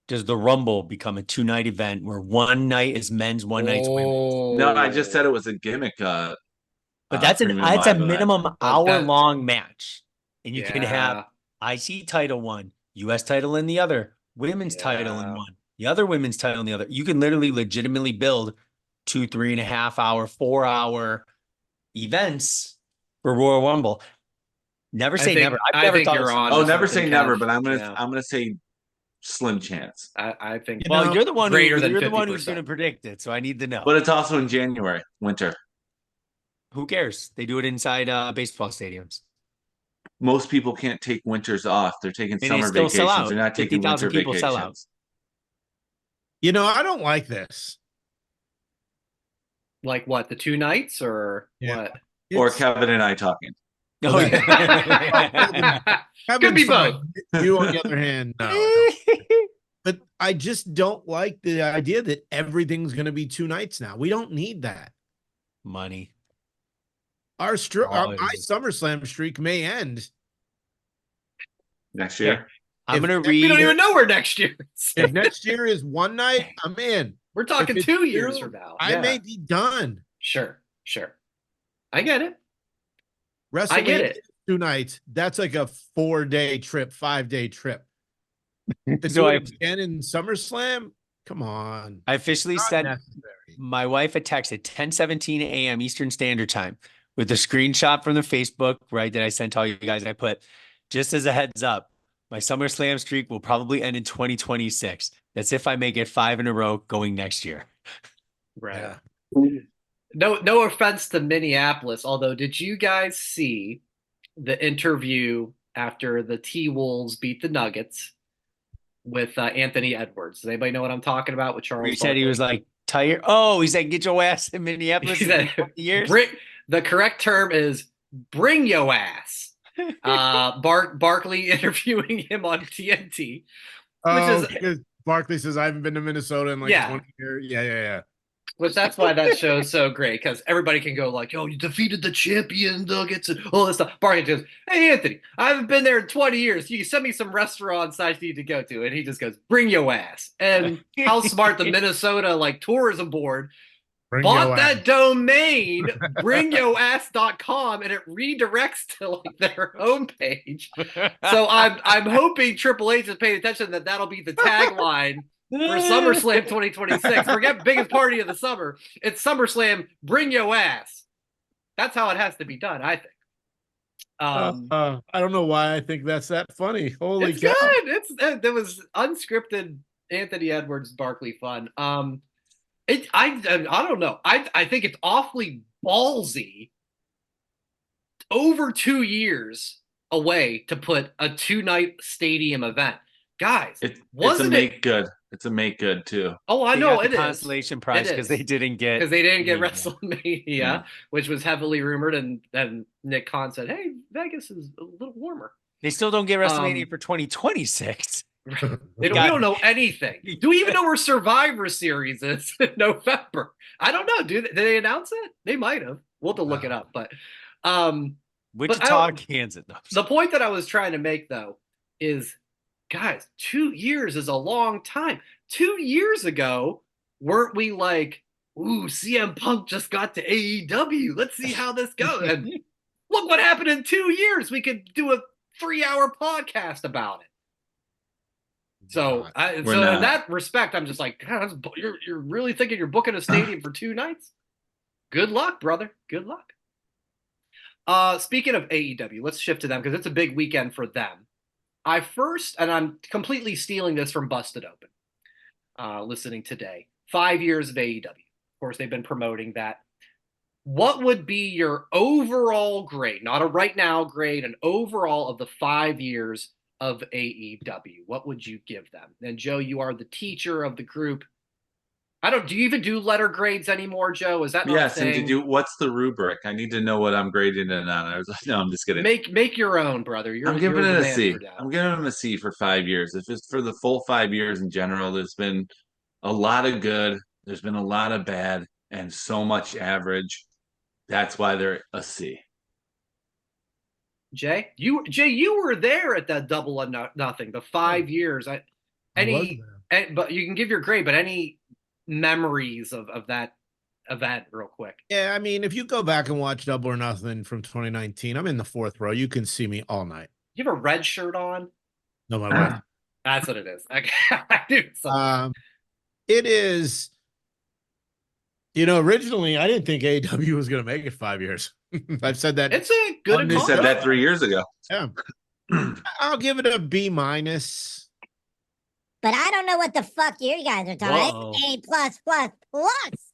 [SPEAKER 5] does the Rumble become a 2-night event where one night is men's, one night's women's?
[SPEAKER 4] No, I just said it was a gimmick.
[SPEAKER 5] But that's a
[SPEAKER 4] premium live event.
[SPEAKER 5] minimum hour-long match. And you can have
[SPEAKER 2] Yeah.
[SPEAKER 5] IC title one, US title in the other, women's title in
[SPEAKER 2] Yeah.
[SPEAKER 5] one, the other women's title in the other. You can literally legitimately build 2, 3.5 hour, 4 hour events for Royal Rumble. Never say never. I've never thought
[SPEAKER 2] you're
[SPEAKER 5] of
[SPEAKER 2] on.
[SPEAKER 4] Oh,
[SPEAKER 2] to
[SPEAKER 4] never
[SPEAKER 2] something,
[SPEAKER 4] say never,
[SPEAKER 2] Kev.
[SPEAKER 4] but I'm
[SPEAKER 2] Yeah.
[SPEAKER 4] gonna say slim chance.
[SPEAKER 2] I think.
[SPEAKER 5] Well,
[SPEAKER 3] know,
[SPEAKER 5] you're the one
[SPEAKER 2] greater than
[SPEAKER 5] you're the one who's
[SPEAKER 2] 50%.
[SPEAKER 5] going to predict it, so I need to know.
[SPEAKER 4] But it's also in January, winter.
[SPEAKER 5] Who cares? They do it inside baseball stadiums.
[SPEAKER 4] Most people can't take winters off. They're taking
[SPEAKER 5] they
[SPEAKER 4] summer
[SPEAKER 5] still sell
[SPEAKER 4] vacations.
[SPEAKER 5] out.
[SPEAKER 4] They're not taking
[SPEAKER 5] 50,000
[SPEAKER 4] winter
[SPEAKER 5] people sell out.
[SPEAKER 4] vacations.
[SPEAKER 3] I don't like this.
[SPEAKER 2] Like what? The 2 nights or
[SPEAKER 3] Yeah.
[SPEAKER 2] what?
[SPEAKER 4] Or Kevin and I talking.
[SPEAKER 5] Oh, yeah.
[SPEAKER 2] Could be both.
[SPEAKER 3] You, on the other hand, no. But I just don't like the idea that everything's going to be 2 nights now. We don't need that.
[SPEAKER 5] Money.
[SPEAKER 3] My
[SPEAKER 5] Always.
[SPEAKER 3] SummerSlam streak may end.
[SPEAKER 4] Next year.
[SPEAKER 5] I'm going to
[SPEAKER 2] We don't
[SPEAKER 5] read.
[SPEAKER 2] even know where next year is.
[SPEAKER 3] If next year is 1 night, I'm in.
[SPEAKER 2] We're talking
[SPEAKER 3] If it's
[SPEAKER 2] 2 years
[SPEAKER 3] 2,
[SPEAKER 2] from now.
[SPEAKER 3] I
[SPEAKER 2] Yeah.
[SPEAKER 3] may be done.
[SPEAKER 2] Sure. I get it.
[SPEAKER 3] WrestleMania
[SPEAKER 2] get it.
[SPEAKER 3] 2 nights. That's like a 4-day trip, 5-day trip. To
[SPEAKER 5] So
[SPEAKER 3] do
[SPEAKER 5] I
[SPEAKER 3] it again in SummerSlam? Come on.
[SPEAKER 5] I officially
[SPEAKER 3] Not
[SPEAKER 5] sent
[SPEAKER 3] necessary.
[SPEAKER 5] my wife a text at 10:17 a.m. Eastern Standard Time with a screenshot from the Facebook, right, that I sent all you guys. I put, just as a heads up, my SummerSlam streak will probably end in 2026. That's if I make it 5 in a row going next year.
[SPEAKER 2] Right.
[SPEAKER 3] Yeah.
[SPEAKER 2] No offense to Minneapolis, although did you guys see the interview after the T-Wolves beat the Nuggets with Anthony Edwards? Does anybody know what I'm talking about with Charles?
[SPEAKER 5] He said he
[SPEAKER 2] Barkley?
[SPEAKER 5] was like tired. Oh, he said, get your ass in Minneapolis.
[SPEAKER 2] He
[SPEAKER 5] in
[SPEAKER 2] said,
[SPEAKER 5] 20 years.
[SPEAKER 2] the correct term is bring yo ass. Barkley interviewing him on TNT,
[SPEAKER 3] Oh,
[SPEAKER 2] which is
[SPEAKER 3] Barkley says, I haven't been to Minnesota in like
[SPEAKER 2] Yeah.
[SPEAKER 3] 20 years. Yeah.
[SPEAKER 2] Which that's why that show's so great, because everybody can go like, "Oh, you defeated the champion Nuggets and all this stuff." Barkley goes, "Hey, Anthony, I haven't been there in 20 years. You can send me some restaurants I need to go to." And he just goes, "Bring your ass." And how smart the Minnesota like tourism board
[SPEAKER 3] Bring
[SPEAKER 2] bought
[SPEAKER 3] your
[SPEAKER 2] that
[SPEAKER 3] ass.
[SPEAKER 2] domain, bringyoass.com, and it redirects to like their homepage. So I'm hoping Triple H is paying attention that that'll be the tagline for SummerSlam 2026. Forget biggest party of the summer. It's SummerSlam, bring your ass. That's how it has to be done, I think.
[SPEAKER 3] I don't know why I think that's that funny. Holy
[SPEAKER 2] It's
[SPEAKER 3] cow.
[SPEAKER 2] good. There was unscripted Anthony Edwards Barkley fun. I don't know. I think it's awfully ballsy over 2 years away to put a 2-night stadium event. Guys,
[SPEAKER 4] It's a
[SPEAKER 2] wasn't
[SPEAKER 4] make
[SPEAKER 2] it?
[SPEAKER 4] good. It's a make good too.
[SPEAKER 2] Oh, I
[SPEAKER 5] They
[SPEAKER 2] know
[SPEAKER 5] got
[SPEAKER 2] it
[SPEAKER 5] the
[SPEAKER 2] is.
[SPEAKER 5] consolation prize because they didn't get
[SPEAKER 2] WrestleMania,
[SPEAKER 4] Yeah.
[SPEAKER 2] which was heavily rumored, and Nick Khan said, "Hey, Vegas is a little warmer."
[SPEAKER 5] They still don't get WrestleMania for 2026.
[SPEAKER 2] We don't know anything. Do we even know where Survivor Series is in November? I don't know. Did they announce it? They might have. We'll have to look it up. But
[SPEAKER 5] Wichita, Kansas. No,
[SPEAKER 2] the point that I was trying to make, though, is, guys, 2 years is a long time. 2 years ago, weren't we like, ooh, CM Punk just got to AEW. Let's see how this goes. And look what happened in 2 years. We could do a 3-hour podcast about it. So, in that respect, I'm just like, God, you're really thinking you're booking a stadium for 2 nights? Good luck, brother. Good luck. Speaking of AEW, let's shift to them because it's a big weekend for them. And I'm completely stealing this from Busted Open, listening today. 5 years of AEW. Of course, they've been promoting that. What would be your overall grade, not a right now grade, an overall of the 5 years of AEW? What would you give them? And Joe, you are the teacher of the group. Do you even do letter grades anymore, Joe? Is that not
[SPEAKER 4] Yes,
[SPEAKER 2] a thing?
[SPEAKER 4] and what's the rubric? I need to know what I'm grading it on. I was like, no, I'm just kidding.
[SPEAKER 2] Make your own, brother.
[SPEAKER 4] I'm giving it a C.
[SPEAKER 2] For
[SPEAKER 4] I'm giving them a C for 5 years. It's just for the full 5 years in general. There's been a lot of good. There's been a lot of bad, and so much average. That's why they're a C.
[SPEAKER 2] Jay, you were there at that Double or Nothing, the 5 years.
[SPEAKER 3] I was there.
[SPEAKER 2] But you can give your grade, but any memories of that event real quick?
[SPEAKER 3] Yeah, I mean, if you go back and watch Double or Nothing from 2019, I'm in the 4th row. You can see me all night.
[SPEAKER 2] You have a red shirt on?
[SPEAKER 3] No, my wife.
[SPEAKER 2] That's what it is. I knew something.
[SPEAKER 3] It is, originally I didn't think AEW was going to make it 5 years. I've said that.
[SPEAKER 2] It's a good.
[SPEAKER 4] You said that 3 years ago.
[SPEAKER 3] Yeah. I'll give it a B-.
[SPEAKER 6] But I don't know what the fuck you guys are talking about. A plus plus plus.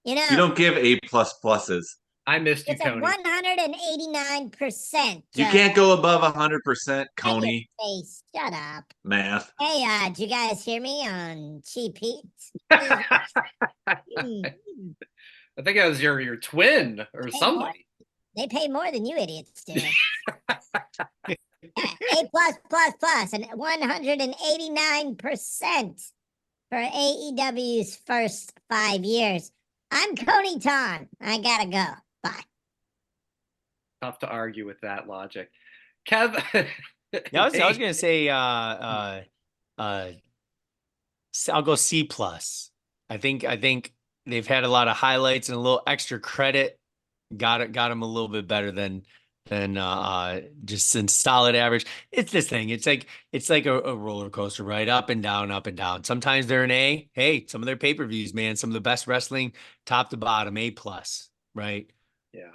[SPEAKER 4] You don't give A plus pluses.
[SPEAKER 2] I missed you,
[SPEAKER 6] it's
[SPEAKER 2] Tony.
[SPEAKER 6] 189%.
[SPEAKER 4] You can't go above 100%, Coney.
[SPEAKER 6] Shut up.
[SPEAKER 4] Math.
[SPEAKER 6] Hey, did you guys hear me on Cheap Heat?
[SPEAKER 2] I think that was your twin or somebody.
[SPEAKER 6] They pay more than you idiots do. A plus plus plus and 189% for AEW's first 5 years. I'm Coney Ton. I gotta go. Bye.
[SPEAKER 2] Tough to argue with that logic. Kev.
[SPEAKER 5] Yeah, I was gonna say I'll go C plus. I think they've had a lot of highlights and a little extra credit. Got them a little bit better than just in solid average. It's this thing. It's like a roller coaster, right? Up and down, up and down. Sometimes they're an A. Hey, some of their pay-per-views, man, some of the best wrestling, top to bottom, A plus, right?
[SPEAKER 2] Yeah.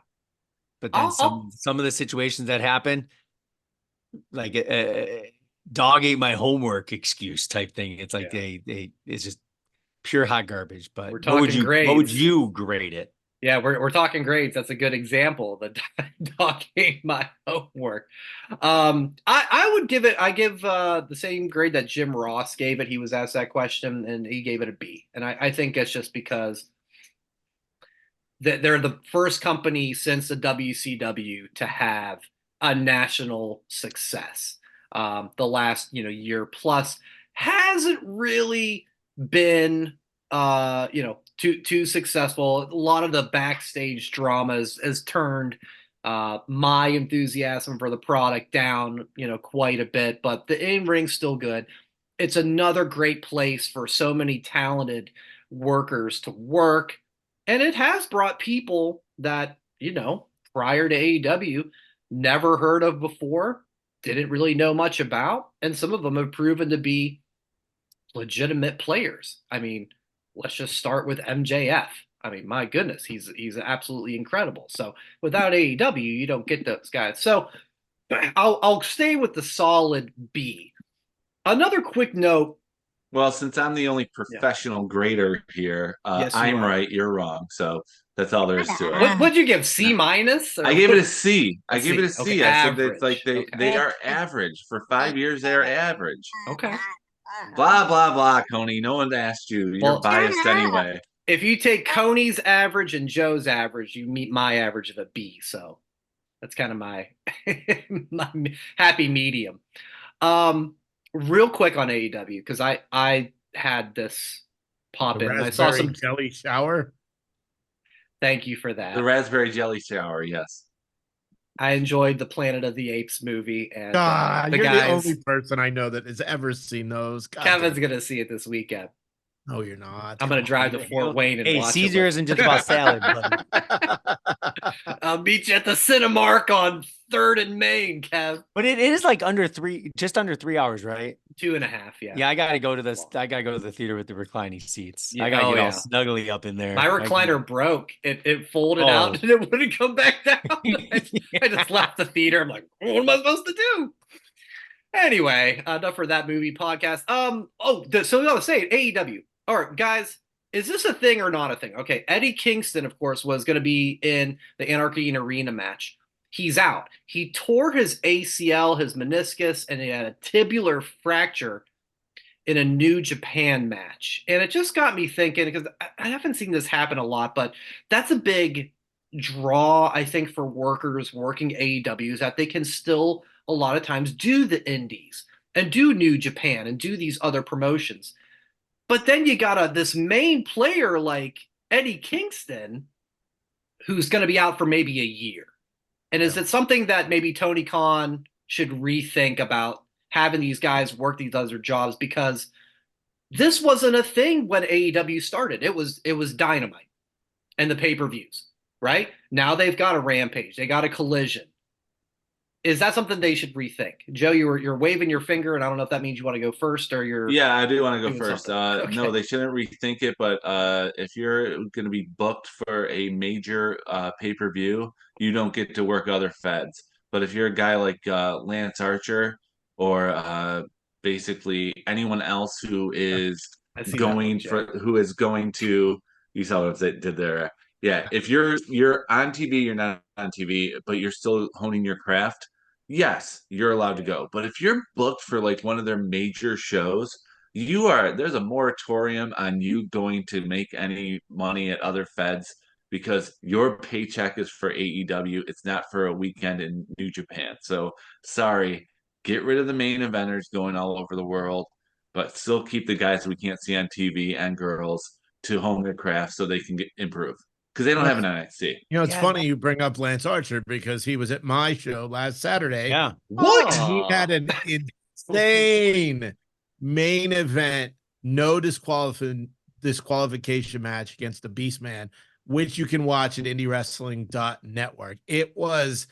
[SPEAKER 5] But then some of the situations that happen, like dog ate my homework excuse type thing. It's like it's just pure hot garbage. But
[SPEAKER 2] we're talking grades.
[SPEAKER 5] What would you grade it?
[SPEAKER 2] Yeah, we're talking grades. That's a good example. The dog ate my homework. I would give it. I give the same grade that Jim Ross gave it. He was asked that question and he gave it a B. And I think it's just because they're the first company since the WCW to have a national success. The last year plus, hasn't really been too successful. A lot of the backstage dramas has turned my enthusiasm for the product down, quite a bit, but the in-ring's still good. It's another great place for so many talented workers to work, and it has brought people that, prior to AEW, never heard of before, didn't really know much about, and some of them have proven to be legitimate players. I mean, let's just start with MJF. I mean, my goodness, he's absolutely incredible. So without AEW, you don't get those guys. So I'll stay with the solid B. Another quick note.
[SPEAKER 4] Well, since I'm the only professional grader here,
[SPEAKER 2] Yes, you
[SPEAKER 4] I'm
[SPEAKER 2] are.
[SPEAKER 4] right, you're wrong. So that's all there is to it.
[SPEAKER 2] What'd you give? C minus?
[SPEAKER 4] I gave it a C.
[SPEAKER 2] A
[SPEAKER 4] I gave it a C.
[SPEAKER 2] Okay,
[SPEAKER 4] I said that it's
[SPEAKER 2] average.
[SPEAKER 4] like they are average. For 5 years, they're average.
[SPEAKER 2] Okay.
[SPEAKER 4] Blah, blah, blah, Coney. No one asked you. You're
[SPEAKER 2] Well,
[SPEAKER 4] biased anyway.
[SPEAKER 2] If you take Coney's average and Joe's average, you meet my average of a B. So that's kind of my happy medium. Real quick on AEW, because I had this pop
[SPEAKER 3] The
[SPEAKER 2] in. And I saw
[SPEAKER 3] raspberry
[SPEAKER 2] some.
[SPEAKER 3] jelly shower.
[SPEAKER 2] Thank you for that.
[SPEAKER 4] The raspberry jelly shower, yes.
[SPEAKER 2] I enjoyed the Planet of the Apes movie, and the
[SPEAKER 3] You're
[SPEAKER 2] guys.
[SPEAKER 3] the only person I know that has ever seen those. God
[SPEAKER 2] Kevin's
[SPEAKER 3] damn.
[SPEAKER 2] gonna see it this weekend.
[SPEAKER 3] No, you're not.
[SPEAKER 2] I'm gonna drive to Fort Wayne and watch
[SPEAKER 5] Caesar
[SPEAKER 2] it.
[SPEAKER 5] isn't just about salad, buddy.
[SPEAKER 2] I'll meet you at the Cinemark on 3rd and Main, Kev.
[SPEAKER 5] But it is like just under 3 hours, right?
[SPEAKER 2] 2.5, yeah.
[SPEAKER 5] Yeah, I gotta go to the theater with the reclining seats.
[SPEAKER 2] Yeah,
[SPEAKER 5] I gotta get all
[SPEAKER 2] yeah.
[SPEAKER 5] snuggly up in there.
[SPEAKER 2] My recliner broke. It folded out and it wouldn't come back down. I just left the theater. I'm like, what am I supposed to do? Anyway, enough for that movie podcast. So we gotta say AEW. All right, guys, is this a thing or not a thing? Okay, Eddie Kingston, of course, was going to be in the Anarchy in Arena match. He's out. He tore his ACL, his meniscus, and he had a tibular fracture in a New Japan match. And it just got me thinking, because I haven't seen this happen a lot, but that's a big draw, I think, for workers working AEWs, that they can still a lot of times do the indies and do New Japan and do these other promotions. But then you got this main player like Eddie Kingston, who's going to be out for maybe a year. And is it something that maybe Tony Khan should rethink about having these guys work these other jobs? Because this wasn't a thing when AEW started. It was Dynamite and the pay-per-views, right? Now they've got a Rampage. They got a Collision. Is that something they should rethink? Joe, you're waving your finger, and I don't know if that means you want to go first or you're.
[SPEAKER 4] Yeah, I do want to go first.
[SPEAKER 2] Okay.
[SPEAKER 4] No, they shouldn't rethink it. But if you're going to be booked for a major pay-per-view, you don't get to work other feds. But if you're a guy like Lance Archer or basically anyone else who is going to, you saw what I did there. Yeah, if you're on TV, you're not on TV, but you're still honing your craft. Yes, you're allowed to go. But if you're booked for like one of their major shows, there's a moratorium on you going to make any money at other feds because your paycheck is for AEW. It's not for a weekend in New Japan. So sorry, get rid of the main eventers going all over the world, but still keep the guys we can't see on TV and girls to hone their craft so they can improve. Because they don't have an NXT.
[SPEAKER 3] It's funny you bring up Lance Archer because he was at my show last Saturday.
[SPEAKER 5] Yeah.
[SPEAKER 3] What? He had an insane main event, no disqualification match against the Beastman, which you can watch at IndieWrestling.network. It was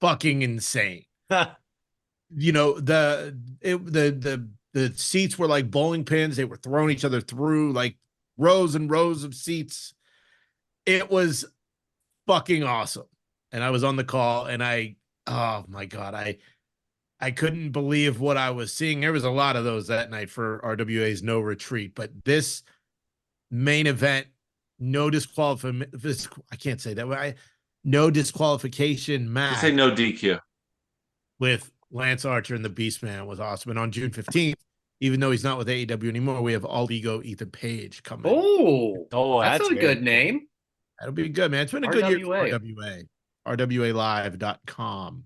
[SPEAKER 3] fucking insane. The seats were like bowling pins. They were throwing each other through like rows and rows of seats. It was fucking awesome. And I was on the call and oh my God, I couldn't believe what I was seeing. There was a lot of those that night for RWA's No Retreat, but this main event, no disqualification, I can't say that way. No disqualification match.
[SPEAKER 4] You say no DQ.
[SPEAKER 3] With Lance Archer and the Beastman was awesome. And on June 15th, even though he's not with AEW anymore, we have All Ego Ethan Page coming.
[SPEAKER 2] Oh, that's a good name.
[SPEAKER 3] That'll be good, man. It's been a good year for RWA. RWAlive.com.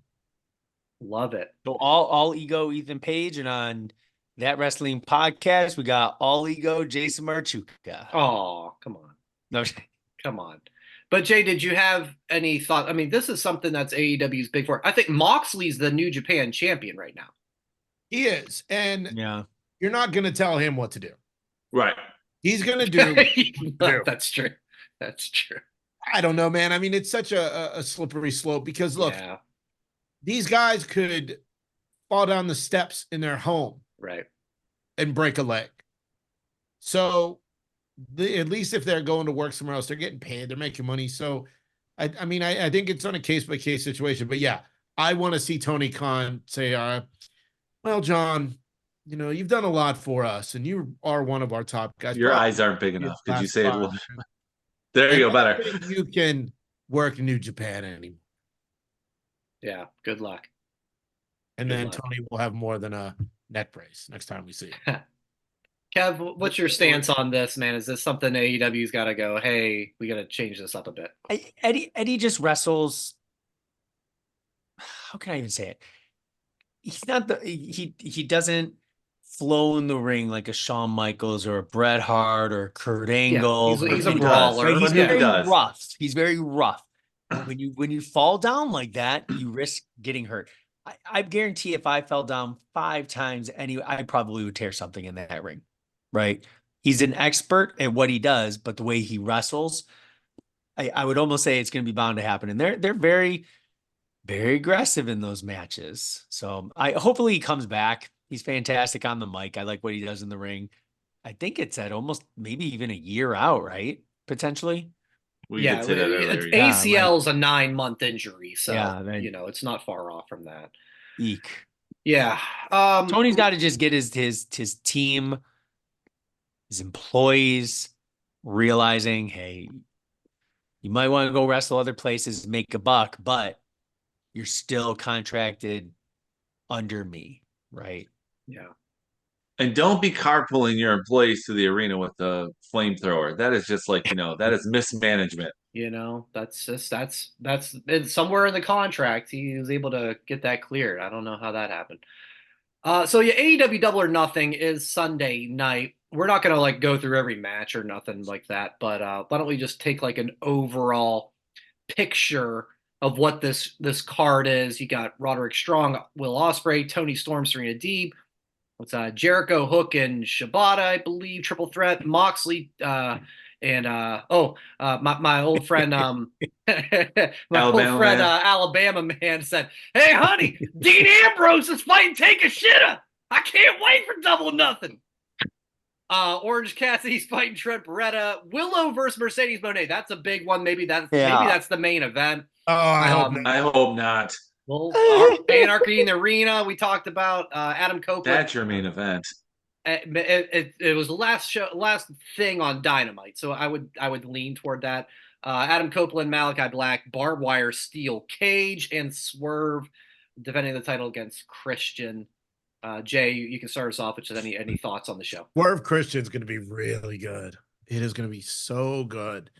[SPEAKER 2] Love it.
[SPEAKER 5] So all Ego Ethan Page, and on That Wrestling Podcast. We got All Ego, Jason Marchuka.
[SPEAKER 2] Oh, come on.
[SPEAKER 5] No,
[SPEAKER 2] Come on. But Jay, did you have any thought? I mean, this is something that's AEW's big for. I think Moxley's the New Japan champion right now.
[SPEAKER 3] He is. And
[SPEAKER 5] yeah.
[SPEAKER 3] you're not going to tell him what to do.
[SPEAKER 4] Right.
[SPEAKER 3] He's going to do.
[SPEAKER 2] That's true. That's true.
[SPEAKER 3] I don't know, man. I mean, it's such a slippery slope because look,
[SPEAKER 2] Yeah.
[SPEAKER 3] these guys could fall down the steps in their home,
[SPEAKER 2] right,
[SPEAKER 3] and break a leg. So at least if they're going to work somewhere else, they're getting paid, they're making money. So I mean, I think it's on a case-by-case situation. But yeah, I want to see Tony Khan say, well, John, you know, you've done a lot for us, and you are one of our top guys.
[SPEAKER 4] Your eyes aren't big enough. Could you say it a little bit? There you go, better.
[SPEAKER 3] You can work in New Japan anymore.
[SPEAKER 2] Yeah, good luck.
[SPEAKER 3] And then Tony will have more than a neck brace next time we see him.
[SPEAKER 2] Kev, what's your stance on this, man? Is this something AEW's got to go, hey, we got to change this up a bit?
[SPEAKER 5] Eddie just wrestles. How can I even say it? He's not he doesn't flow in the ring like a Shawn Michaels or a Bret Hart or Kurt Angle.
[SPEAKER 2] Yeah, he's a brawler.
[SPEAKER 5] Right? He's very
[SPEAKER 4] does.
[SPEAKER 5] rough. He's very rough. When you fall down like that, you risk getting hurt. I guarantee if I fell down 5 times, I probably would tear something in that ring. Right? He's an expert at what he does, but the way he wrestles, I would almost say it's going to be bound to happen. And they're very, very aggressive in those matches. So hopefully he comes back. He's fantastic on the mic. I like what he does in the ring. I think it's at almost maybe even a year out, right? Potentially.
[SPEAKER 2] ACL's a 9-month injury, so
[SPEAKER 5] yeah,
[SPEAKER 2] it's not far off from that.
[SPEAKER 5] Eek.
[SPEAKER 2] Yeah.
[SPEAKER 5] Tony's got to just get his team, his employees realizing, hey, you might want to go wrestle other places, make a buck, but you're still contracted under me, right?
[SPEAKER 2] Yeah.
[SPEAKER 4] And don't be carpooling your employees to the arena with the flamethrower. That is just like, that is mismanagement.
[SPEAKER 2] That's it's somewhere in the contract. He was able to get that cleared. I don't know how that happened. So yeah, AEW Double or Nothing is Sunday night. We're not going to go through every match or nothing like that, but why don't we just take an overall picture of what this card is? You got Roderick Strong, Will Ospreay, Tony Storm, Serena Deeb. What's Jericho, Hook, and Shibata, I believe, triple threat. Moxley, and my old friend, Alabama man said, "Hey, honey, Dean Ambrose is fighting Take a Shitta. I can't wait for Double or Nothing." Orange Cassidy's fighting Trent Beretta. Willow versus Mercedes Moné. That's a big one. Maybe that's the main event.
[SPEAKER 3] Oh,
[SPEAKER 4] I hope not.
[SPEAKER 2] Well, Anarchy in the Arena. We talked about Adam Copeland.
[SPEAKER 4] That's your main event.
[SPEAKER 2] It was the last thing on Dynamite, so I would lean toward that. Adam Copeland, Malachi Black, barbed wire steel cage, and Swerve defending the title against Christian. Jay, you can start us off with just any thoughts on the show.
[SPEAKER 3] Swerve Christian's going to be really good. It is going to be so good.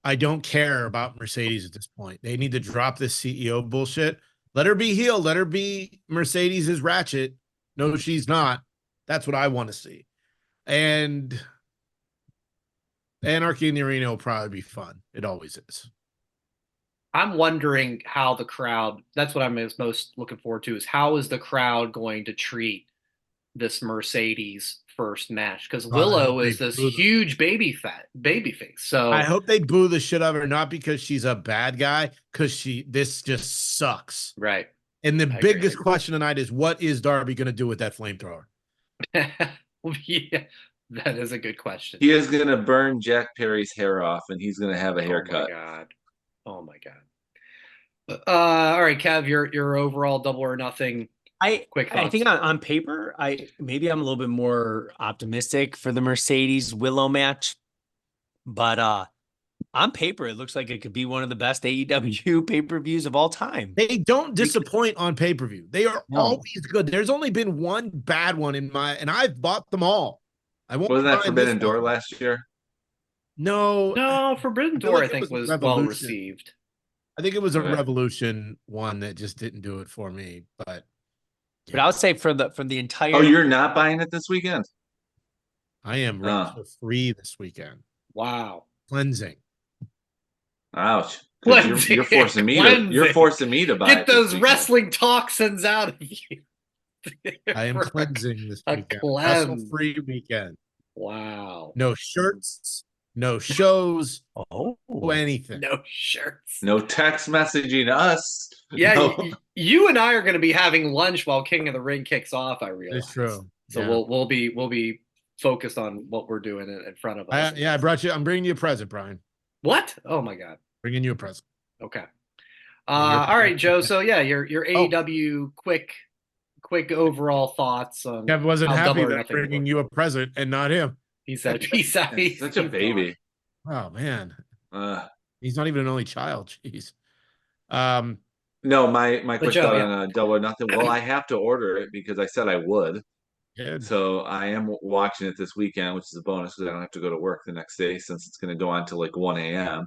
[SPEAKER 3] I don't care about Mercedes at this point. They need to drop this CEO bullshit. Let her be heel. Let her be Mercedes' Ratchet. No, she's not. That's what I want to see. And Anarchy in the Arena will probably be fun. It always is.
[SPEAKER 2] I'm wondering how the crowd, that's what I'm most looking forward to, is how is the crowd going to treat this Mercedes first match? Because Willow is this huge baby face. So
[SPEAKER 3] I hope they boo the shit out of her, not because she's a bad guy, because this just sucks.
[SPEAKER 2] Right.
[SPEAKER 3] And the biggest question tonight is, what is Darby going to do with that flamethrower?
[SPEAKER 2] Yeah, that is a good question.
[SPEAKER 4] He is going to burn Jack Perry's hair off, and he's going to have a haircut.
[SPEAKER 2] Oh my god. All right, Kev, your overall Double or Nothing. Quick thoughts.
[SPEAKER 5] I think on paper, I'm a little bit more optimistic for the Mercedes Willow match, but on paper, it looks like it could be one of the best AEW pay-per-views of all time.
[SPEAKER 3] They don't disappoint on pay-per-view. They are always good. There's only been one bad one and I've bought them all.
[SPEAKER 4] Wasn't that Forbidden Door last year?
[SPEAKER 3] No,
[SPEAKER 2] Forbidden Door I think was well received.
[SPEAKER 3] I think it was a Revolution one that just didn't do it for me. But
[SPEAKER 5] But I'll say from the entire.
[SPEAKER 4] Oh, you're not buying it this weekend?
[SPEAKER 3] I am free this weekend.
[SPEAKER 2] Wow.
[SPEAKER 3] Cleansing.
[SPEAKER 4] Ouch. 'Cause you're forcing me to buy
[SPEAKER 2] Get
[SPEAKER 4] it
[SPEAKER 2] those
[SPEAKER 4] this
[SPEAKER 2] wrestling toxins out of you.
[SPEAKER 3] I am cleansing this
[SPEAKER 2] a
[SPEAKER 3] weekend.
[SPEAKER 2] cleanse.
[SPEAKER 3] Wrestle-free weekend.
[SPEAKER 2] Wow.
[SPEAKER 3] No shirts, no shows,
[SPEAKER 5] Oh,
[SPEAKER 3] anything.
[SPEAKER 2] No shirts.
[SPEAKER 4] No text messaging us.
[SPEAKER 2] Yeah,
[SPEAKER 4] No.
[SPEAKER 2] you and I are going to be having lunch while King of the Ring kicks off. I realize.
[SPEAKER 3] It's true.
[SPEAKER 2] So
[SPEAKER 3] Yeah.
[SPEAKER 2] we'll be focused on what we're doing in front of us.
[SPEAKER 3] I brought you. I'm bringing you a present, Brian.
[SPEAKER 2] What? Oh my God.
[SPEAKER 3] Bringing you a present.
[SPEAKER 2] Okay. All right, Joe. So yeah, your AEW quick overall thoughts on.
[SPEAKER 3] Kev wasn't
[SPEAKER 2] how
[SPEAKER 3] happy
[SPEAKER 2] Double or
[SPEAKER 3] that
[SPEAKER 2] Nothing
[SPEAKER 3] bringing
[SPEAKER 2] worked.
[SPEAKER 3] you a present and not him.
[SPEAKER 2] He said he's
[SPEAKER 4] Such a baby.
[SPEAKER 3] Oh man,
[SPEAKER 4] Uh,
[SPEAKER 3] he's not even an only child. Jeez.
[SPEAKER 4] no, my quick
[SPEAKER 2] Joe,
[SPEAKER 4] thought
[SPEAKER 2] yeah.
[SPEAKER 4] on Double or Nothing. Well, I have to order it because I said I would.
[SPEAKER 3] Good.
[SPEAKER 4] So I am watching it this weekend, which is a bonus because I don't have to go to work the next day since it's going to go on till like 1 a.m.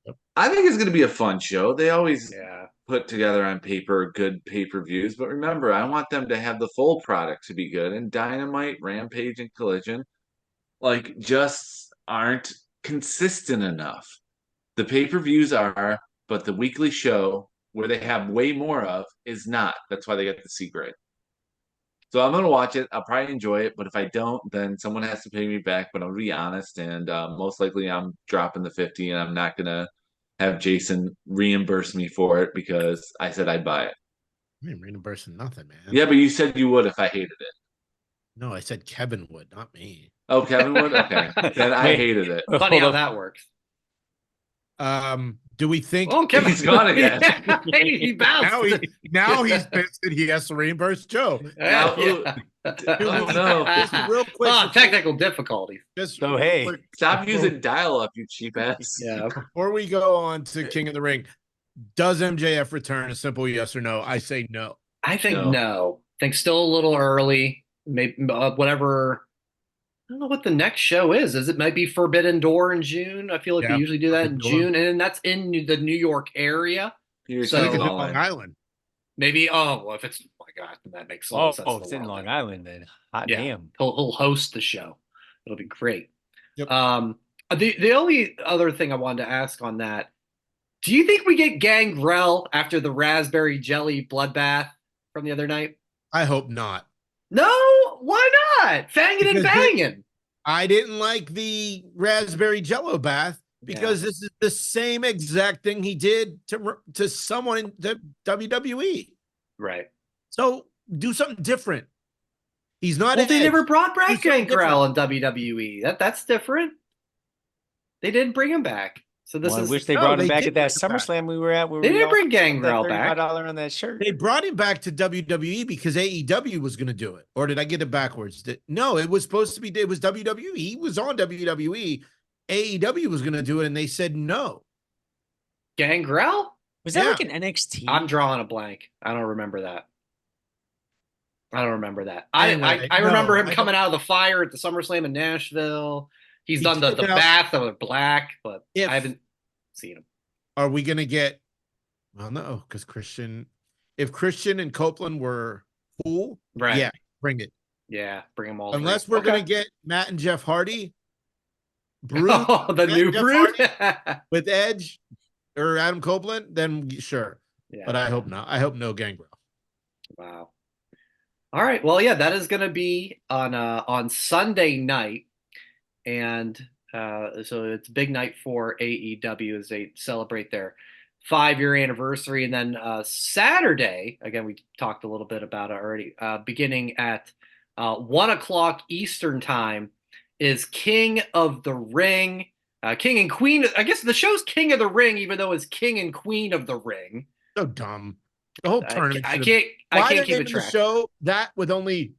[SPEAKER 3] Yep.
[SPEAKER 4] I think it's going to be a fun show. They always
[SPEAKER 2] Yeah.
[SPEAKER 4] put together on paper good pay-per-views, but remember, I want them to have the full product to be good. And Dynamite, Rampage, and Collision, like, just aren't consistent enough. The pay-per-views are, but the weekly show where they have way more of is not. That's why they get the C grade. So I'm gonna watch it. I'll probably enjoy it, but if I don't, then someone has to pay me back. But I'll be honest, and most likely I'm dropping the 50, and I'm not gonna have Jason reimburse me for it because I said I'd buy it.
[SPEAKER 3] I ain't reimbursing nothing, man.
[SPEAKER 4] Yeah, but you said you would if I hated it.
[SPEAKER 3] No, I said Kevin would, not me.
[SPEAKER 4] Oh, Kevin would? Okay. Then I hated it.
[SPEAKER 2] Funny how that works.
[SPEAKER 3] Do we think
[SPEAKER 2] Oh, Kevin,
[SPEAKER 4] He's gone again.
[SPEAKER 2] he bounced.
[SPEAKER 3] now he's pissed that he has to reimburse Joe?
[SPEAKER 4] Now,
[SPEAKER 2] Yeah.
[SPEAKER 4] no.
[SPEAKER 3] Just real quick.
[SPEAKER 2] Oh, technical difficulties.
[SPEAKER 3] Just
[SPEAKER 5] So,
[SPEAKER 3] real
[SPEAKER 5] hey.
[SPEAKER 3] quick,
[SPEAKER 4] Stop using dial-up, you cheap ass.
[SPEAKER 2] Yeah.
[SPEAKER 3] before we go on to King of the Ring, does MJF return? A simple yes or no. I say no.
[SPEAKER 2] I think
[SPEAKER 4] No.
[SPEAKER 2] no. I think still a little early. Maybe whatever. I don't know what the next show is. It might be Forbidden Door in June. I feel like
[SPEAKER 3] Yeah,
[SPEAKER 2] they usually do that in
[SPEAKER 3] Forbidden Door.
[SPEAKER 2] June, and that's in the New York area.
[SPEAKER 4] You're
[SPEAKER 2] So-
[SPEAKER 3] I
[SPEAKER 4] so
[SPEAKER 3] think it's in
[SPEAKER 4] calling.
[SPEAKER 3] Long Island.
[SPEAKER 2] Maybe. Oh, well, if it's my God, then that makes all sense. in the
[SPEAKER 5] It's in
[SPEAKER 2] world.
[SPEAKER 5] Long Island then. Hot
[SPEAKER 2] Yeah.
[SPEAKER 5] damn.
[SPEAKER 2] He'll host the show. It'll be great.
[SPEAKER 3] Yep.
[SPEAKER 2] The only other thing I wanted to ask on that, do you think we get Gangrel after the raspberry jelly bloodbath from the other night?
[SPEAKER 3] I hope not.
[SPEAKER 2] No, why not? Fangin' and
[SPEAKER 3] Because
[SPEAKER 2] banging.
[SPEAKER 3] I didn't like the raspberry jello bath because this is the same exact thing he did to someone in the WWE.
[SPEAKER 2] Right.
[SPEAKER 3] So do something different. He's not.
[SPEAKER 2] Well, they
[SPEAKER 3] Edge.
[SPEAKER 2] never brought back
[SPEAKER 3] Do something
[SPEAKER 2] Gangrel in WWE. That's different. They didn't bring him back. So this
[SPEAKER 5] I
[SPEAKER 2] is.
[SPEAKER 5] wish they
[SPEAKER 3] No,
[SPEAKER 5] brought
[SPEAKER 3] they
[SPEAKER 5] him back
[SPEAKER 3] did
[SPEAKER 5] at that
[SPEAKER 3] bring him back.
[SPEAKER 5] SummerSlam we were at. Where
[SPEAKER 2] They
[SPEAKER 5] we
[SPEAKER 2] didn't
[SPEAKER 5] all
[SPEAKER 2] bring
[SPEAKER 5] spent
[SPEAKER 2] Gangrel
[SPEAKER 5] that
[SPEAKER 2] back.
[SPEAKER 5] $35 on that shirt.
[SPEAKER 3] They brought him back to WWE because AEW was going to do it, or did I get it backwards? No, it was supposed to be. It was WWE. He was on WWE. AEW was going to do it, and they said no.
[SPEAKER 2] Gangrel?
[SPEAKER 5] Was that
[SPEAKER 3] Yeah.
[SPEAKER 5] like an NXT?
[SPEAKER 2] I'm drawing a blank. I don't remember that.
[SPEAKER 3] Anyway,
[SPEAKER 2] I remember
[SPEAKER 3] no,
[SPEAKER 2] him
[SPEAKER 3] I
[SPEAKER 2] coming out of the fire at the SummerSlam in Nashville. He's
[SPEAKER 3] He
[SPEAKER 2] done the
[SPEAKER 3] came out-
[SPEAKER 2] bath of black, but
[SPEAKER 3] If-
[SPEAKER 2] I haven't seen him.
[SPEAKER 3] Are we going to get? Well, no, because if Christian and Copeland were cool,
[SPEAKER 2] Right.
[SPEAKER 3] yeah, bring it.
[SPEAKER 2] Yeah, bring them all.
[SPEAKER 3] Unless
[SPEAKER 2] three.
[SPEAKER 3] we're going
[SPEAKER 2] Okay.
[SPEAKER 3] to get Matt and Jeff Hardy, Brood
[SPEAKER 2] Oh, the
[SPEAKER 3] Matt
[SPEAKER 2] new
[SPEAKER 3] and Jeff
[SPEAKER 2] brood.
[SPEAKER 3] Hardy with Edge or Adam Copeland, then sure.
[SPEAKER 2] Yeah.
[SPEAKER 3] But I hope not. I hope no Gangrel.
[SPEAKER 2] Wow. All right. Well, yeah, that is going to be on Sunday night, and so it's a big night for AEW as they celebrate their 5-year anniversary, and then Saturday, again, we talked a little bit about it already. Beginning at 1:00 Eastern time is King of the Ring, King and Queen. I guess the show's King of the Ring, even though it's King and Queen of the Ring.
[SPEAKER 3] So dumb. The whole tournament.
[SPEAKER 2] I
[SPEAKER 3] should've-
[SPEAKER 2] can't. I
[SPEAKER 3] Why
[SPEAKER 2] can't
[SPEAKER 3] they're
[SPEAKER 2] keep it
[SPEAKER 3] naming the
[SPEAKER 2] track.
[SPEAKER 3] show that with only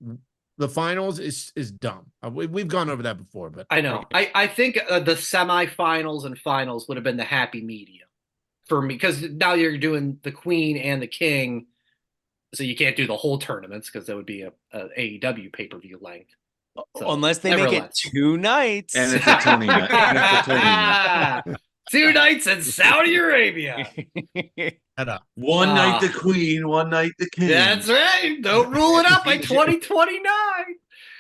[SPEAKER 3] the finals is dumb. We've gone over that before, but
[SPEAKER 2] I know. I think the semifinals and finals would have been the happy medium for me, because now you're doing the Queen and the King, so you can't do the whole tournaments because that would be a AEW pay-per-view length. So,
[SPEAKER 5] Unless they
[SPEAKER 2] never
[SPEAKER 5] make it
[SPEAKER 2] lets.
[SPEAKER 5] 2 nights.
[SPEAKER 4] And it's a Tony night. And it's a Tony night.
[SPEAKER 2] 2 nights in Saudi Arabia.
[SPEAKER 3] Shut up.
[SPEAKER 4] One night the
[SPEAKER 2] Ah.
[SPEAKER 4] queen, one night the king.
[SPEAKER 2] That's right. Don't rule it out by 2029.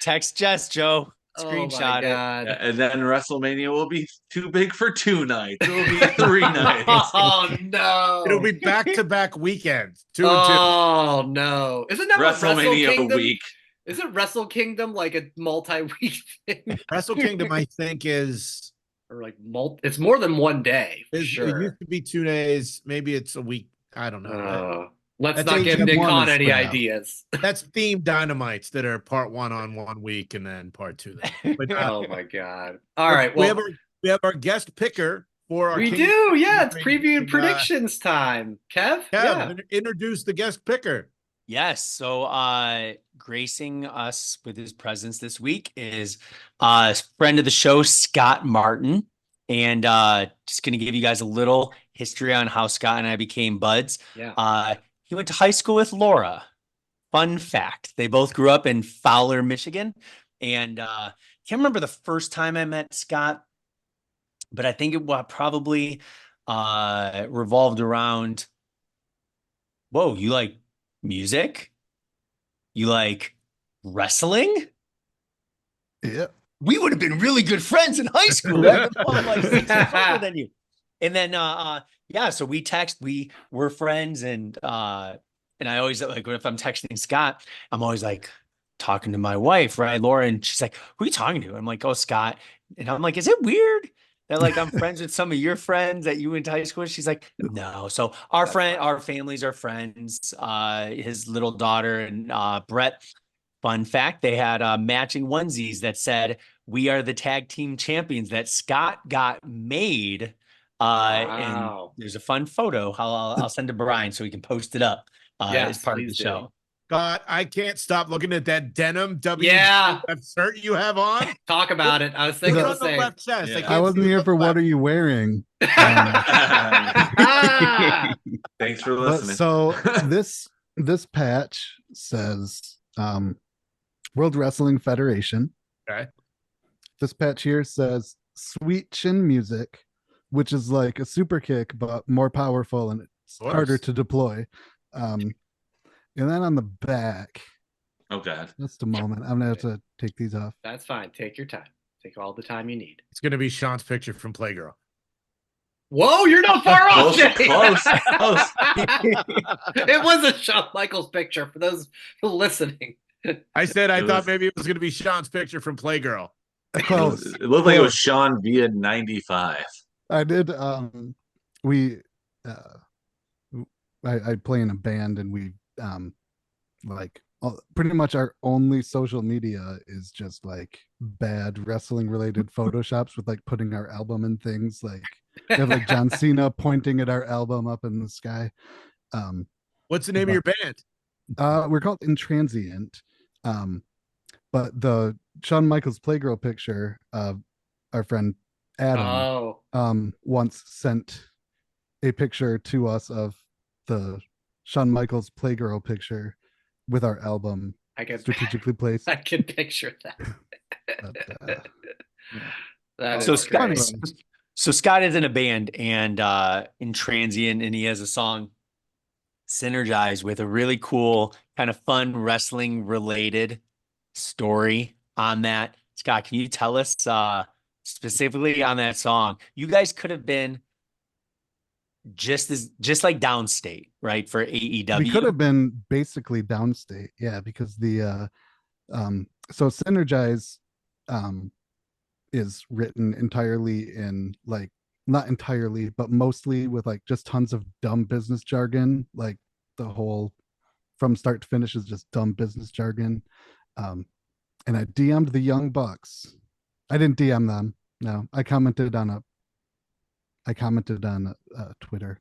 [SPEAKER 5] Text Jess, Joe.
[SPEAKER 2] Oh my
[SPEAKER 5] Screenshot it.
[SPEAKER 2] God.
[SPEAKER 4] And then WrestleMania will be too big for 2 nights. It will be 3 nights.
[SPEAKER 2] Oh no.
[SPEAKER 3] It'll be back-to-back weekends. 2 and 2.
[SPEAKER 2] Oh no. Isn't that what Wrestle
[SPEAKER 4] WrestleMania
[SPEAKER 2] Kingdom?
[SPEAKER 4] week.
[SPEAKER 2] Isn't Wrestle Kingdom like a multi-week thing?
[SPEAKER 3] Wrestle Kingdom, I think, is
[SPEAKER 2] Or like it's more than one day. For
[SPEAKER 3] it
[SPEAKER 2] sure.
[SPEAKER 3] used to be 2 days. Maybe it's a week. I don't know.
[SPEAKER 2] Let's
[SPEAKER 3] That's
[SPEAKER 2] not give
[SPEAKER 3] AG1
[SPEAKER 2] Nick Khan
[SPEAKER 7] is
[SPEAKER 2] any
[SPEAKER 7] spread out.
[SPEAKER 2] ideas.
[SPEAKER 3] That's themed dynamites that are part 1 on 1 week and then part 2 then. But
[SPEAKER 2] Oh my God. All right.
[SPEAKER 3] we
[SPEAKER 2] Well,
[SPEAKER 3] have our guest picker for our
[SPEAKER 2] we
[SPEAKER 3] King-
[SPEAKER 2] do. Yeah. It's
[SPEAKER 3] King-
[SPEAKER 2] preview and predictions time. Kev? Yeah.
[SPEAKER 3] Introduce the guest picker.
[SPEAKER 5] Yes. So gracing us with his presence this week is friend of the show, Scott Martin. And just going to give you guys a little history on how Scott and I became buds.
[SPEAKER 2] Yeah.
[SPEAKER 5] He went to high school with Laura. Fun fact. They both grew up in Fowler, Michigan. And can't remember the first time I met Scott, but I think it probably revolved around, whoa, you like music? You like wrestling?
[SPEAKER 7] Yeah.
[SPEAKER 5] We would have been really good friends in high school. I'm like 6 years older than you. And then yeah, so we we're friends, and I always, like, if I'm texting Scott, I'm always like talking to my wife, right, Laura, and she's like, who are you talking to? I'm like, oh, Scott. And I'm like, is it weird that, like, I'm friends with some of your friends that you went to high school with? She's like, no. So our families are friends. His little daughter and Brett, fun fact, they had matching onesies that said, "We are the tag team champions," that Scott got made. And there's a fun photo. I'll send to Brian so he can post it up as part of the show.
[SPEAKER 3] God, I can't stop looking at that denim shirt you have on.
[SPEAKER 2] Talk about it. I was thinking
[SPEAKER 3] Look
[SPEAKER 2] the
[SPEAKER 3] on the
[SPEAKER 2] same.
[SPEAKER 3] left chest.
[SPEAKER 4] Yeah.
[SPEAKER 7] I wasn't here for what are you wearing?
[SPEAKER 4] Thanks for
[SPEAKER 7] But
[SPEAKER 4] listening.
[SPEAKER 7] so this patch says World Wrestling Federation.
[SPEAKER 3] Okay.
[SPEAKER 7] This patch here says Sweet Chin Music, which is like a super kick but more powerful and it's harder to deploy. And then on the back,
[SPEAKER 4] Oh God.
[SPEAKER 7] just a moment, I'm gonna have to take these off.
[SPEAKER 2] That's fine. Take your time. Take all the time you need.
[SPEAKER 3] It's gonna be Sean's picture from Playgirl.
[SPEAKER 2] Whoa, you're not far off.
[SPEAKER 4] Close,
[SPEAKER 2] Jay.
[SPEAKER 4] close.
[SPEAKER 2] It was a Shawn Michaels picture for those listening.
[SPEAKER 3] I said I
[SPEAKER 4] It
[SPEAKER 3] thought
[SPEAKER 4] was-
[SPEAKER 3] maybe it was gonna be Sean's picture from Playgirl.
[SPEAKER 7] Close.
[SPEAKER 4] It looked like it was Sean via 95.
[SPEAKER 7] I did. We, I play in a band, and we, like, pretty much our only social media is just like bad wrestling related photoshops with like putting our album and things. Like, we have like John Cena pointing at our album up in the sky.
[SPEAKER 3] What's the name of your band?
[SPEAKER 7] We're called Intransient. But the Shawn Michaels Playgirl picture of our friend Adam once sent a picture to us of the Shawn Michaels Playgirl picture with our album
[SPEAKER 2] I can
[SPEAKER 7] strategically placed.
[SPEAKER 2] I can picture that.
[SPEAKER 7] But,
[SPEAKER 2] That
[SPEAKER 5] So
[SPEAKER 2] is
[SPEAKER 5] Scott,
[SPEAKER 2] great.
[SPEAKER 5] so Scott is in a band and in Transient, and he has a song synergized with a really cool kind of fun wrestling related story on that. Scott, can you tell us specifically on that song? You guys could have been just like downstate, right? For AEW.
[SPEAKER 7] we could have been basically downstate, yeah, because the so Synergize is written entirely in, like, not entirely, but mostly with like just tons of dumb business jargon. Like, the whole from start to finish is just dumb business jargon. And I DM'd the Young Bucks. I didn't DM them. No, I commented on Twitter,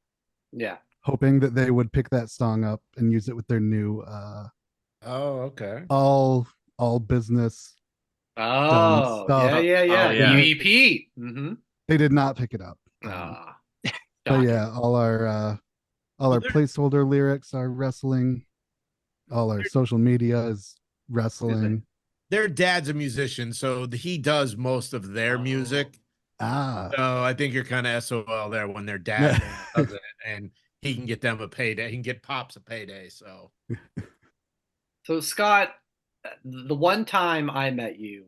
[SPEAKER 2] Yeah.
[SPEAKER 7] hoping that they would pick that song up and use it with their new
[SPEAKER 3] Oh, okay.
[SPEAKER 7] all business.
[SPEAKER 2] Oh,
[SPEAKER 7] stuff.
[SPEAKER 2] yeah.
[SPEAKER 4] Oh, yeah.
[SPEAKER 2] UEP. Mm-hmm.
[SPEAKER 7] They did not pick it up. But yeah, all our placeholder lyrics are wrestling. All our social media is wrestling.
[SPEAKER 3] Their dad's a musician, so he does most of their music. So I think you're kind of SOL there when their dad does it, and he can get them a payday. He can get Pops a payday. So
[SPEAKER 2] Scott, the one time I met you,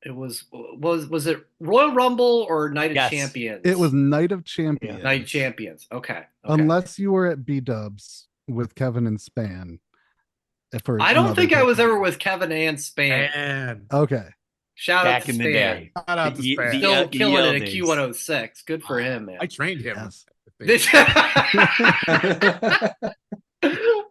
[SPEAKER 2] it was it Royal Rumble or Night of
[SPEAKER 5] Yes.
[SPEAKER 2] Champions?
[SPEAKER 7] It was Night of Champions.
[SPEAKER 2] Night of Champions. Okay.
[SPEAKER 7] Unless you were at B-Dubs with Kevin and Span.
[SPEAKER 2] I don't think I was ever with Kevin and Span.
[SPEAKER 3] and
[SPEAKER 7] Okay.
[SPEAKER 2] Shout
[SPEAKER 5] Back
[SPEAKER 2] out to
[SPEAKER 5] in the
[SPEAKER 2] Span.
[SPEAKER 5] day.
[SPEAKER 3] shout out to Span.
[SPEAKER 2] Still killing it at
[SPEAKER 5] days.
[SPEAKER 2] Q106. Good for him, man.
[SPEAKER 3] I trained him.
[SPEAKER 7] Yes.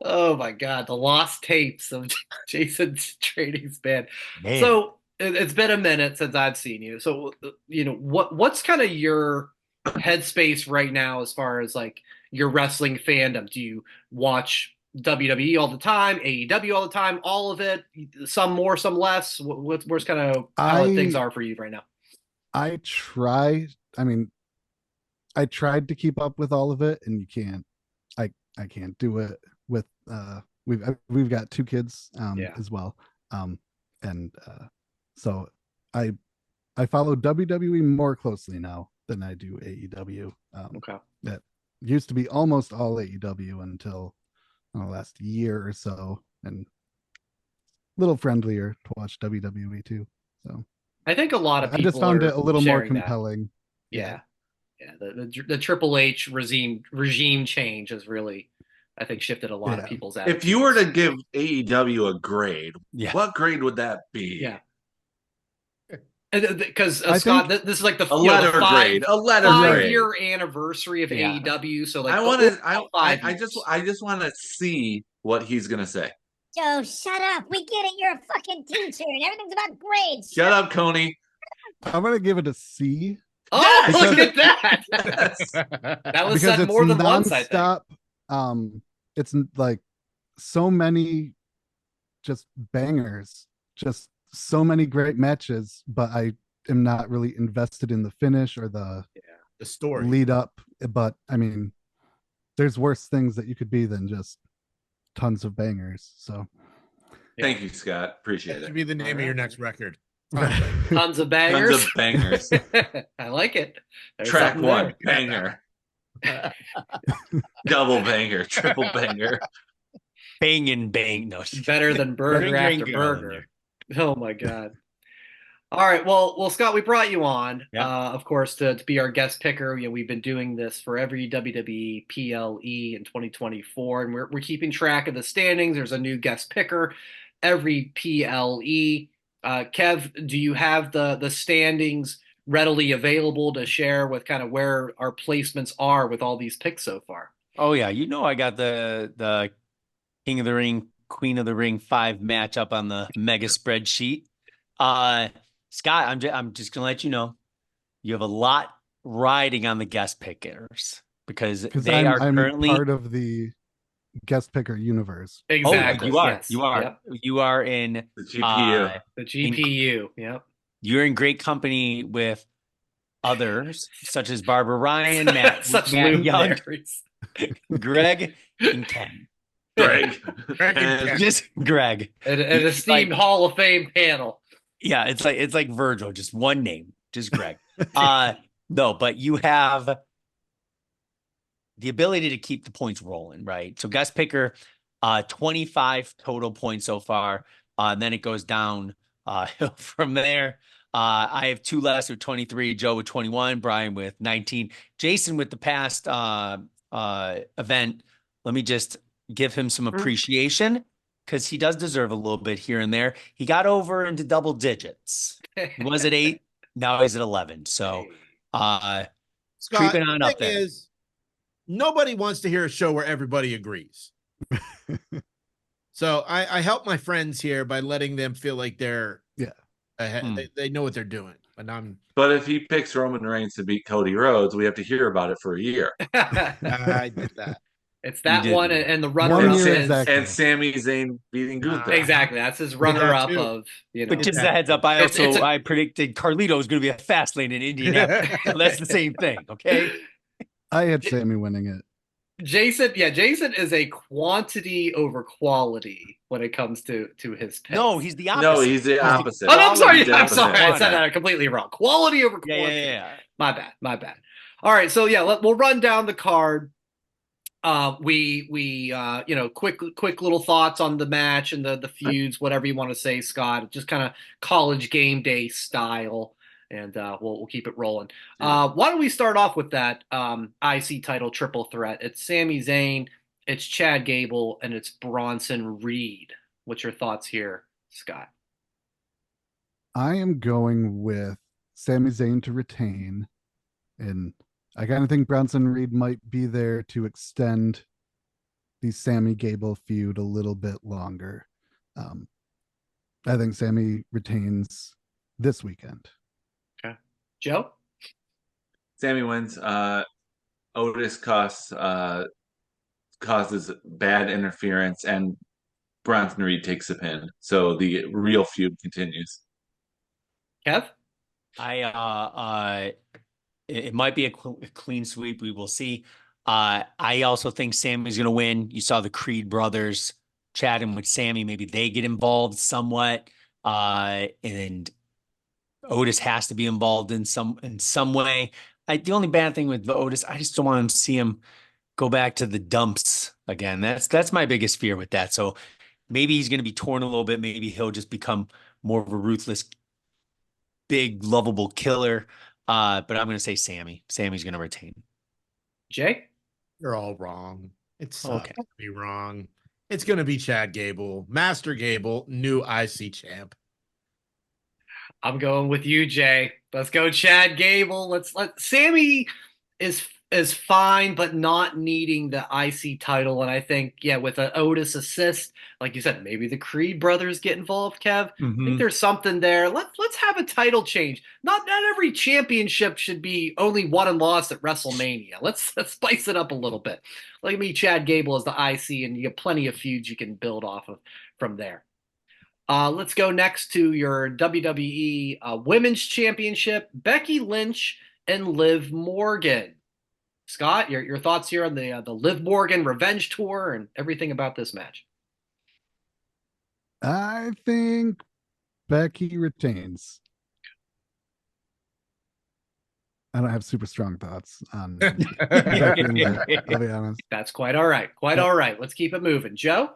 [SPEAKER 2] Oh my God, the lost tapes of Jason's training Span.
[SPEAKER 5] Man.
[SPEAKER 2] So it's been a minute since I've seen you. So what's kind of your headspace right now as far as like your wrestling fandom? Do you watch WWE all the time, AEW all the time, all of it, some more, some less? Where's kind of how things are for you right now?
[SPEAKER 7] I tried to keep up with all of it, and you can't. I can't do it with we've got 2 kids as well. So I follow WWE more closely now than I do AEW.
[SPEAKER 2] Okay.
[SPEAKER 7] That used to be almost all AEW until the last year or so, and a little friendlier to watch WWE too. So
[SPEAKER 2] I think a lot of people
[SPEAKER 7] I just found
[SPEAKER 2] are
[SPEAKER 7] it a little more
[SPEAKER 2] sharing that.
[SPEAKER 7] compelling.
[SPEAKER 2] Yeah. The Triple H regime change has really, I think, shifted a lot of people's attitudes.
[SPEAKER 4] If you were to give AEW a grade, what grade would that be?
[SPEAKER 2] Yeah. Because
[SPEAKER 7] I
[SPEAKER 2] Scott,
[SPEAKER 7] think
[SPEAKER 2] this is like the
[SPEAKER 4] A letter
[SPEAKER 2] the
[SPEAKER 4] grade. A letter grade.
[SPEAKER 2] 5-year anniversary of AEW. So like,
[SPEAKER 4] I just want to see what he's gonna say.
[SPEAKER 6] Joe, shut up. We get it. You're a fucking teacher and everything's about grades.
[SPEAKER 4] Shut up, Coney.
[SPEAKER 7] I'm gonna give it a C.
[SPEAKER 2] Oh,
[SPEAKER 4] Yes!
[SPEAKER 2] look at that!
[SPEAKER 3] Yes.
[SPEAKER 2] That was
[SPEAKER 7] Because
[SPEAKER 2] set
[SPEAKER 7] it's
[SPEAKER 2] more than once, I think.
[SPEAKER 7] nonstop. It's like so many just bangers, just so many great matches, but I am not really invested in the finish or the
[SPEAKER 3] story
[SPEAKER 7] lead up. But I mean, there's worse things that you could be than just tons of bangers. So
[SPEAKER 4] Thank you, Scott. Appreciate
[SPEAKER 3] that
[SPEAKER 4] it.
[SPEAKER 3] should be the name of your next record.
[SPEAKER 2] Tons of bangers.
[SPEAKER 4] Tons of bangers.
[SPEAKER 2] I like it. There's
[SPEAKER 4] Track
[SPEAKER 2] something
[SPEAKER 4] 1,
[SPEAKER 2] there.
[SPEAKER 4] banger. Double banger, triple banger.
[SPEAKER 5] Bang and bang. No,
[SPEAKER 2] Better than burger
[SPEAKER 5] Ring, ring,
[SPEAKER 2] after
[SPEAKER 5] girl in
[SPEAKER 2] burger. Oh my God. All right. Well, Scott, we brought you on, of course, to be our guest picker. We've been doing this for every WWE PLE in 2024, and we're keeping track of the standings. There's a new guest picker every PLE. Kev, do you have the standings readily available to share with kind of where our placements are with all these picks so far?
[SPEAKER 5] Oh yeah, I got the King of the Ring, Queen of the Ring 5 match up on the mega spreadsheet. Scott, I'm just gonna let you know, you have a lot riding on the guest pickers because they are currently
[SPEAKER 7] part of the guest picker universe.
[SPEAKER 2] Exactly.
[SPEAKER 5] Oh, you are.
[SPEAKER 2] Yes.
[SPEAKER 5] You are.
[SPEAKER 2] Yep.
[SPEAKER 5] You are in
[SPEAKER 4] The GPU.
[SPEAKER 2] The GPU. Yep.
[SPEAKER 5] You're in great company with others such as Barbara Ryan, Matt,
[SPEAKER 2] Such
[SPEAKER 5] Matt Young,
[SPEAKER 2] luminaries.
[SPEAKER 5] Greg, and Ken.
[SPEAKER 4] Greg.
[SPEAKER 5] Just Greg.
[SPEAKER 2] An esteemed Hall of Fame panel.
[SPEAKER 5] Yeah, it's like Virgil, just one name, just Greg. No, but you have the ability to keep the points rolling, right? So guest picker, 25 total points so far. Then it goes down from there. I have 2 less with 23, Joe with 21, Brian with 19, Jason with the past event. Let me just give him some appreciation because he does deserve a little bit here and there. He got over into double digits. He was at 8, now he's at 11. So
[SPEAKER 3] Scott,
[SPEAKER 5] creeping on
[SPEAKER 3] the
[SPEAKER 5] up
[SPEAKER 3] thing
[SPEAKER 5] there.
[SPEAKER 3] is, nobody wants to hear a show where everybody agrees. So I help my friends here by letting them feel like they're ahead. They know what they're doing. And
[SPEAKER 4] But if he picks Roman Reigns to beat Cody Rhodes, we have to hear about it for a year.
[SPEAKER 3] I did that.
[SPEAKER 2] It's that one and the
[SPEAKER 7] 1
[SPEAKER 2] runner-up
[SPEAKER 7] year
[SPEAKER 2] is
[SPEAKER 7] exactly.
[SPEAKER 4] And Sami Zayn beating Gunther.
[SPEAKER 2] exactly. That's his runner-up
[SPEAKER 3] too.
[SPEAKER 2] of
[SPEAKER 5] But just a heads up,
[SPEAKER 2] It's
[SPEAKER 5] I predicted Carlito was going to be a fast lane in Indianapolis. So that's the same thing, okay?
[SPEAKER 7] I had Sammy winning it.
[SPEAKER 2] Jason is a quantity over quality when it comes to his picks.
[SPEAKER 5] No, he's the opposite.
[SPEAKER 4] No, he's the opposite.
[SPEAKER 2] Oh, no, I'm sorry.
[SPEAKER 4] He's the
[SPEAKER 2] I'm sorry.
[SPEAKER 4] opposite.
[SPEAKER 2] I said that completely wrong. Quality over
[SPEAKER 5] Yeah,
[SPEAKER 2] quantity.
[SPEAKER 5] yeah.
[SPEAKER 2] My bad. All right, so yeah, we'll run down the card. We quick little thoughts on the match and the feuds, whatever you want to say, Scott. Just kind of college game day style, and we'll keep it rolling. Why don't we start off with that IC title triple threat? It's Sami Zayn, it's Chad Gable, and it's Bronson Reed. What's your thoughts here, Scott?
[SPEAKER 7] I am going with Sami Zayn to retain, and I kind of think Bronson Reed might be there to extend the Sammy Gable feud a little bit longer. I think Sammy retains this weekend.
[SPEAKER 2] Okay, Joe.
[SPEAKER 4] Sammy wins. Otis causes bad interference, and Bronson Reed takes the pin. So the real feud continues.
[SPEAKER 2] Kev.
[SPEAKER 5] It might be a clean sweep. We will see. I also think Sammy's going to win. You saw the Creed brothers chatting with Sammy. Maybe they get involved somewhat. And Otis has to be involved in some way. The only bad thing with Otis, I just don't want to see him go back to the dumps again. That's my biggest fear with that. So maybe he's going to be torn a little bit. Maybe he'll just become more of a ruthless, big, lovable killer. But I'm going to say Sammy. Sammy's going to retain.
[SPEAKER 2] Jay?
[SPEAKER 3] You're all wrong. It's
[SPEAKER 5] okay.
[SPEAKER 3] To be wrong. It's going to be Chad Gable, Master Gable, new IC champ.
[SPEAKER 2] I'm going with you, Jay. Let's go, Chad Gable. Let Sammy is fine, but not needing the IC title. And I think, with an Otis assist, like you said, maybe the Creed brothers get involved, Kev. I think there's something there. Let's have a title change. Not every championship should be only won and lost at WrestleMania. Let's spice it up a little bit. Look at me, Chad Gable as the IC, and you have plenty of feuds you can build off of from there. Let's go next to your WWE Women's Championship, Becky Lynch and Liv Morgan. Scott, your thoughts here on the Liv Morgan Revenge Tour and everything about this match?
[SPEAKER 7] I think Becky retains. I don't have super strong thoughts on Becky and Liv, I'll be honest.
[SPEAKER 2] That's quite all right. All right. Let's keep it moving. Joe?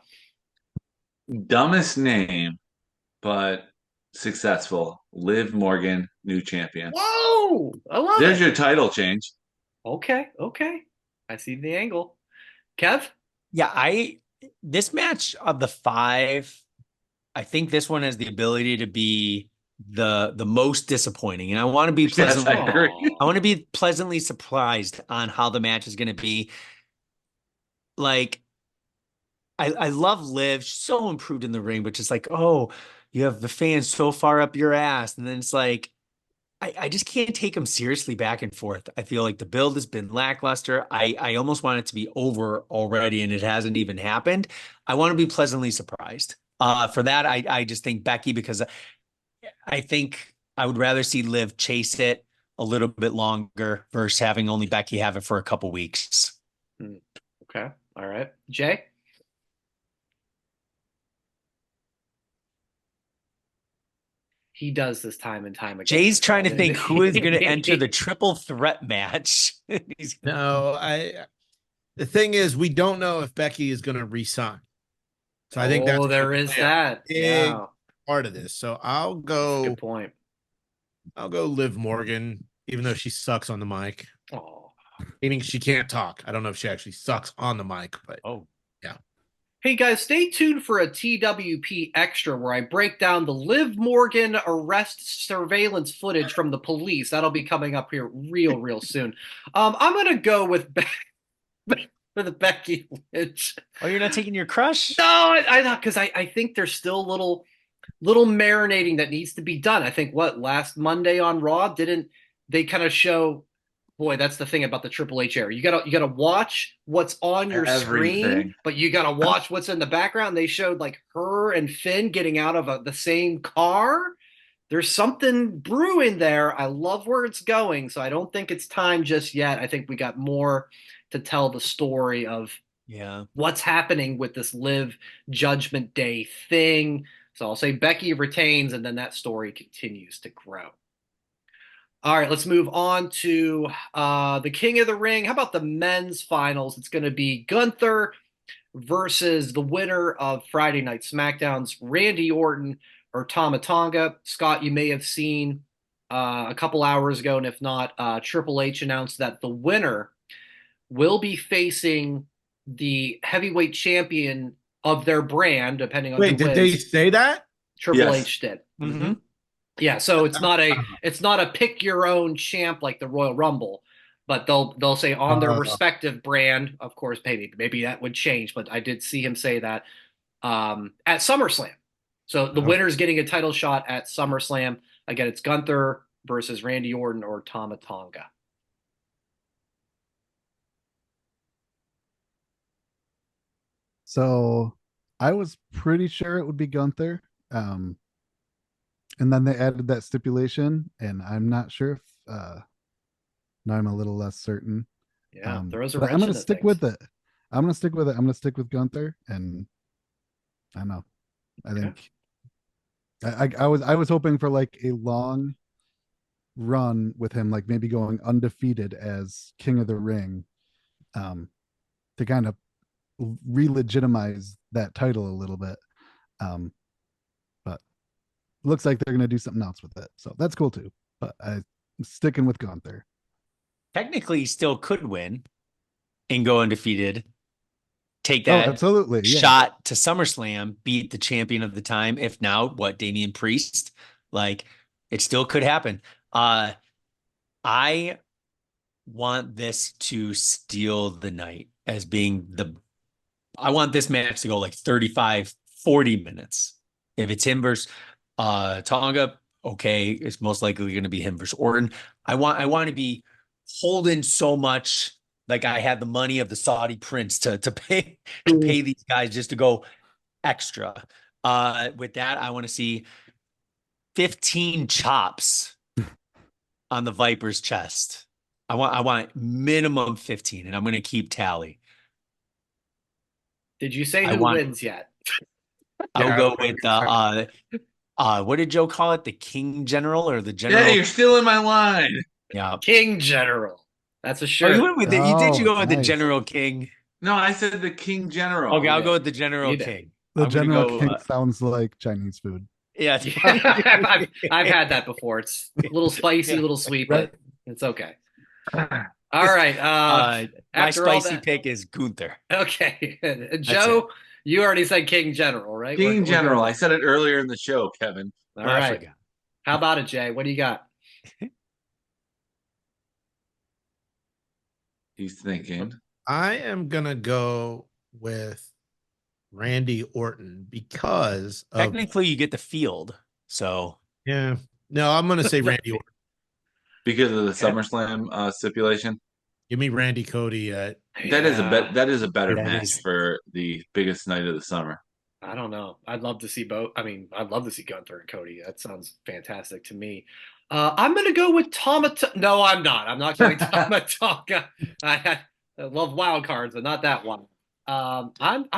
[SPEAKER 4] Dumbest name, but successful. Liv Morgan, new champion.
[SPEAKER 2] Whoa! I love
[SPEAKER 4] There's
[SPEAKER 2] it.
[SPEAKER 4] your title change.
[SPEAKER 2] Okay. I see the angle. Kev?
[SPEAKER 5] Yeah, this match of the 5, I think this one has the ability to be the most disappointing, and I want to be pleasantly.
[SPEAKER 4] Yes, I agree.
[SPEAKER 5] I want to be pleasantly surprised on how the match is going to be. Like, I love Liv. She's so improved in the ring, but just like, oh, you have the fans so far up your ass, and then it's like, I just can't take them seriously back and forth. I feel like the build has been lackluster. I almost want it to be over already, and it hasn't even happened. I want to be pleasantly surprised. For that, I just think Becky, because I think I would rather see Liv chase it a little bit longer versus having only Becky have it for a couple weeks.
[SPEAKER 2] Okay. All right. Jay? He does this time and time again.
[SPEAKER 5] Jay's trying to think who is going to enter the triple threat match.
[SPEAKER 3] The thing is, we don't know if Becky is going to resign. So I think that's
[SPEAKER 2] that
[SPEAKER 3] big part of this. So I'll go.
[SPEAKER 2] Good point.
[SPEAKER 3] I'll go Liv Morgan, even though she sucks on the mic.
[SPEAKER 2] Oh,
[SPEAKER 3] meaning she can't talk. I don't know if she actually sucks on the mic, but yeah.
[SPEAKER 2] Hey guys, stay tuned for a TWP extra where I break down the Liv Morgan arrest surveillance footage from the police. That'll be coming up here real soon. I'm gonna go with for the Becky Lynch.
[SPEAKER 5] Oh, you're not taking your crush?
[SPEAKER 2] No, I not because I think there's still a little marinating that needs to be done. I think last Monday on Raw didn't they kind of show. Boy, that's the thing about the Triple H era. You gotta watch what's on your screen, but you gotta watch what's in the background. They showed like her and Finn getting out of the same car. There's something brewing there. I love where it's going, so I don't think it's time just yet. I think we got more to tell the story of what's happening with this Live Judgment Day thing. So I'll say Becky retains, and then that story continues to grow. All right, let's move on to the King of the Ring. How about the men's finals? It's going to be Gunther versus the winner of Friday Night SmackDown's Randy Orton or Tama Tonga. Scott, you may have seen a couple hours ago, and if not, Triple H announced that the winner will be facing the heavyweight champion of their brand, depending on who
[SPEAKER 3] Wait, did
[SPEAKER 2] wins.
[SPEAKER 3] they say that?
[SPEAKER 2] Triple H did. Mm-hmm. Yeah, so it's not a pick your own champ like the Royal Rumble, but they'll say on their respective brand. Of course, maybe that would change, but I did see him say that at SummerSlam. So the winner's getting a title shot at SummerSlam. Again, it's Gunther versus Randy Orton or Tama Tonga.
[SPEAKER 7] So I was pretty sure it would be Gunther. And then they added that stipulation, and I'm not sure if now I'm a little less certain.
[SPEAKER 2] Yeah, there was a
[SPEAKER 7] but I'm gonna stick with it. I'm gonna stick with it. I'm gonna stick with Gunther, and I don't know. I think I was hoping for like a long run with him, like maybe going undefeated as King of the Ring, to kind of re-legitimize that title a little bit. But looks like they're going to do something else with it. So that's cool too. But I'm sticking with Gunther.
[SPEAKER 5] Technically, he still could win and go undefeated. Take that
[SPEAKER 7] absolutely
[SPEAKER 5] shot to SummerSlam, beat the champion of the time. If now, Damian Priest? Like, it still could happen. I want this to steal the night as being I want this match to go like 35, 40 minutes. If it's him versus Tonga, okay, it's most likely going to be him versus Orton. I want to be holding so much, like I had the money of the Saudi prince to pay these guys just to go extra. With that, I want to see 15 chops on the Viper's chest. I want minimum 15, and I'm going to keep tally.
[SPEAKER 2] Did you say who wins yet?
[SPEAKER 5] I'll go with what did Joe call it? The King General or the General?
[SPEAKER 4] Yeah, you're stealing my line.
[SPEAKER 5] Yeah,
[SPEAKER 2] King General. That's a shirt.
[SPEAKER 5] you went with you did go with the General King?
[SPEAKER 4] No, I said the King General.
[SPEAKER 5] Okay, I'll go with the General King.
[SPEAKER 7] The General King sounds like Chinese food.
[SPEAKER 5] Yeah,
[SPEAKER 2] I've had that before. It's a little spicy, a little sweet, but it's okay. All right.
[SPEAKER 5] My spicy pick is Gunther.
[SPEAKER 2] Okay. Joe, you already said King General, right?
[SPEAKER 4] King General. I said it earlier in the show, Kevin.
[SPEAKER 2] All right. How about it, Jay? What do you got?
[SPEAKER 4] He's thinking.
[SPEAKER 3] I am going to go with Randy Orton because
[SPEAKER 5] technically you get the field. So
[SPEAKER 3] yeah. No, I'm going to say Randy Orton.
[SPEAKER 4] Because of the SummerSlam stipulation?
[SPEAKER 3] Give me Randy Cody.
[SPEAKER 4] That is a better match for the biggest night of the summer.
[SPEAKER 2] I don't know. I'd love to see both. I mean, I'd love to see Gunther and Cody. That sounds fantastic to me. I'm going to go with Tama. No, I'm not. I'm not going Tama Tonga. I love wild cards, but not that one. I'm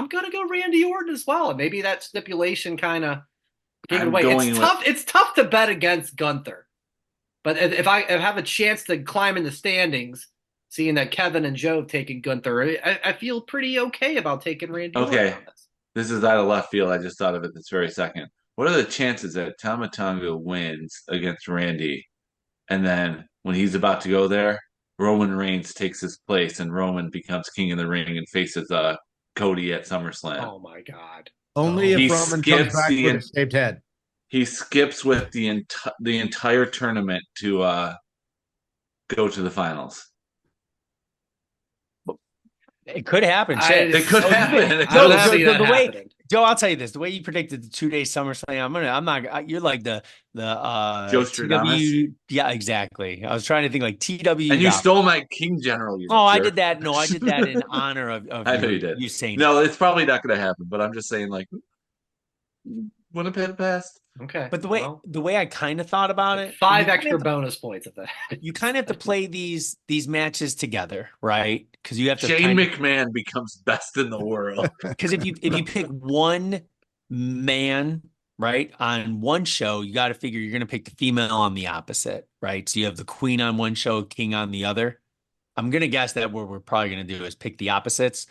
[SPEAKER 2] going to go Randy Orton as well. And maybe that stipulation kind of gave it away. It's tough to bet against Gunther. But if I have a chance to climb in the standings, seeing that Kevin and Joe have taken Gunther, I feel pretty okay about taking Randy.
[SPEAKER 4] Okay, this is out of left field. I just thought of it this very second. What are the chances that Tama Tonga wins against Randy, and then when he's about to go there, Roman Reigns takes his place and Roman becomes King of the Ring and faces Cody at SummerSlam?
[SPEAKER 2] Oh my God!
[SPEAKER 3] Only if Roman comes back with a shaved head.
[SPEAKER 4] He skips with the entire tournament to go to the finals.
[SPEAKER 5] It could happen.
[SPEAKER 4] It could happen.
[SPEAKER 5] Joe, I'll tell you this: the way you predicted the 2-day SummerSlam, I'm not. You're like the
[SPEAKER 4] Joe Stradamus.
[SPEAKER 5] Yeah, exactly. I was trying to think like TW.
[SPEAKER 4] And you stole my King General.
[SPEAKER 5] I did that. No, I did that in honor of
[SPEAKER 4] I know you did.
[SPEAKER 5] You saying
[SPEAKER 4] no, it's probably not going to happen. But I'm just saying, like, wouldn't have passed.
[SPEAKER 2] Okay.
[SPEAKER 5] But
[SPEAKER 2] well,
[SPEAKER 5] the way I kind of thought about it,
[SPEAKER 2] 5
[SPEAKER 5] you kinda
[SPEAKER 2] extra
[SPEAKER 5] have to-
[SPEAKER 2] bonus points of that.
[SPEAKER 5] you kind of have to play these matches together, right? Because you have to
[SPEAKER 4] Shane McMahon becomes best in the world.
[SPEAKER 5] because if you pick one man, right, on one show, you got to figure you're going to pick the female on the opposite, right? So you have the queen on one show, king on the other. I'm going to guess that what we're probably going to do is pick the opposites,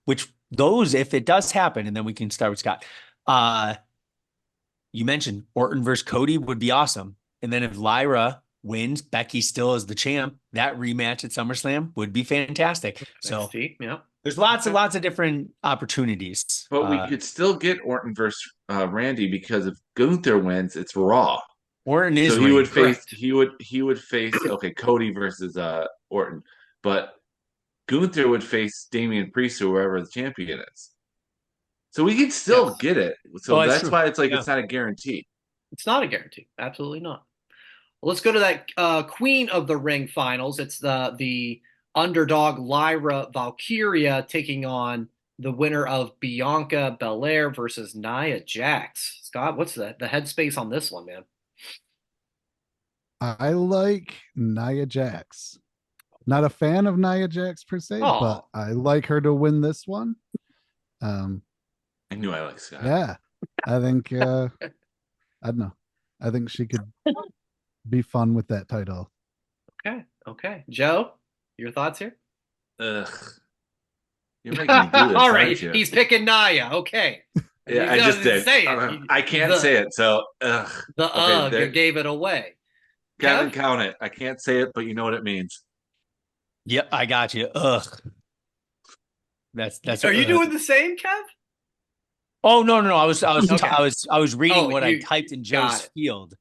[SPEAKER 5] which those, if it does happen, and then we can start with Scott. You mentioned Orton versus Cody would be awesome. And then if Lyra wins, Becky still is the champ, that rematch at SummerSlam would be fantastic. So
[SPEAKER 2] NXT, yeah.
[SPEAKER 5] there's lots of different opportunities.
[SPEAKER 4] But we could still get Orton versus Randy because if Gunther wins, it's Raw.
[SPEAKER 5] Orton is
[SPEAKER 4] So he would face
[SPEAKER 2] correct.
[SPEAKER 4] he would face okay Cody versus Orton, but Gunther would face Damian Priest or wherever the champion is. So we can still
[SPEAKER 2] Yes.
[SPEAKER 4] get it. So
[SPEAKER 5] Oh, that's
[SPEAKER 4] that's
[SPEAKER 5] true.
[SPEAKER 4] why it's like
[SPEAKER 5] Yeah.
[SPEAKER 4] it's not a guarantee.
[SPEAKER 2] It's not a guarantee. Absolutely not. Well, let's go to that Queen of the Ring finals. It's the underdog Lyra Valkyria taking on the winner of Bianca Belair versus Nia Jax. Scott, what's the headspace on this one, man?
[SPEAKER 7] I like Nia Jax. Not a fan of Nia Jax per se,
[SPEAKER 2] Aw.
[SPEAKER 7] but I like her to win this one.
[SPEAKER 4] I knew I liked Scott.
[SPEAKER 7] Yeah, I think I don't know. I think she could be fun with that title.
[SPEAKER 2] Okay. Joe, your thoughts here?
[SPEAKER 4] Ugh. You're making me do this,
[SPEAKER 2] All right,
[SPEAKER 4] aren't you?
[SPEAKER 2] he's picking Nia. Okay.
[SPEAKER 4] Yeah,
[SPEAKER 2] He
[SPEAKER 4] I just
[SPEAKER 2] doesn't
[SPEAKER 4] did.
[SPEAKER 2] say it.
[SPEAKER 4] I can't say it, so ugh.
[SPEAKER 2] The
[SPEAKER 4] there-
[SPEAKER 2] gave it away.
[SPEAKER 4] Kevin,
[SPEAKER 2] Kev?
[SPEAKER 4] count it. I can't say it, but you know what it means.
[SPEAKER 5] Yep, I got you. Ugh. That's
[SPEAKER 2] Are you doing the same, Kev?
[SPEAKER 5] Oh no. I was
[SPEAKER 2] Okay.
[SPEAKER 5] I was reading
[SPEAKER 2] Oh,
[SPEAKER 5] what I
[SPEAKER 2] you
[SPEAKER 5] typed in
[SPEAKER 2] got
[SPEAKER 5] Joe's
[SPEAKER 2] it.
[SPEAKER 5] field.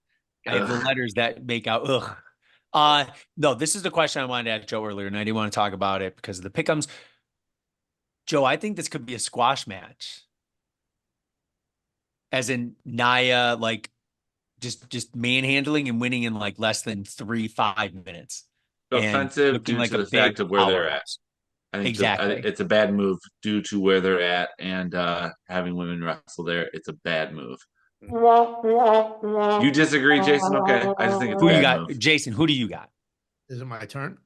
[SPEAKER 5] I
[SPEAKER 2] Got
[SPEAKER 5] have the
[SPEAKER 4] Ugh.
[SPEAKER 5] letters that make out no, this is the question I wanted to ask Joe earlier, and I didn't want to talk about it because of the pick'ems. Joe, I think this could be a squash match. As in Nia, like just manhandling and winning in like less than 5 minutes. And
[SPEAKER 4] Offensive
[SPEAKER 5] looking
[SPEAKER 4] due
[SPEAKER 5] like
[SPEAKER 4] to
[SPEAKER 5] a
[SPEAKER 4] the fact
[SPEAKER 5] big
[SPEAKER 4] of where they're at.
[SPEAKER 5] powerhouse.
[SPEAKER 4] I think
[SPEAKER 5] Exactly.
[SPEAKER 4] it's a bad move due to where they're at and having women wrestle there. It's a bad move. You disagree, Jason? Okay, I just think it's a
[SPEAKER 5] Who you
[SPEAKER 4] bad
[SPEAKER 5] got?
[SPEAKER 4] move.
[SPEAKER 5] Jason, who do you got?
[SPEAKER 3] Is it my turn?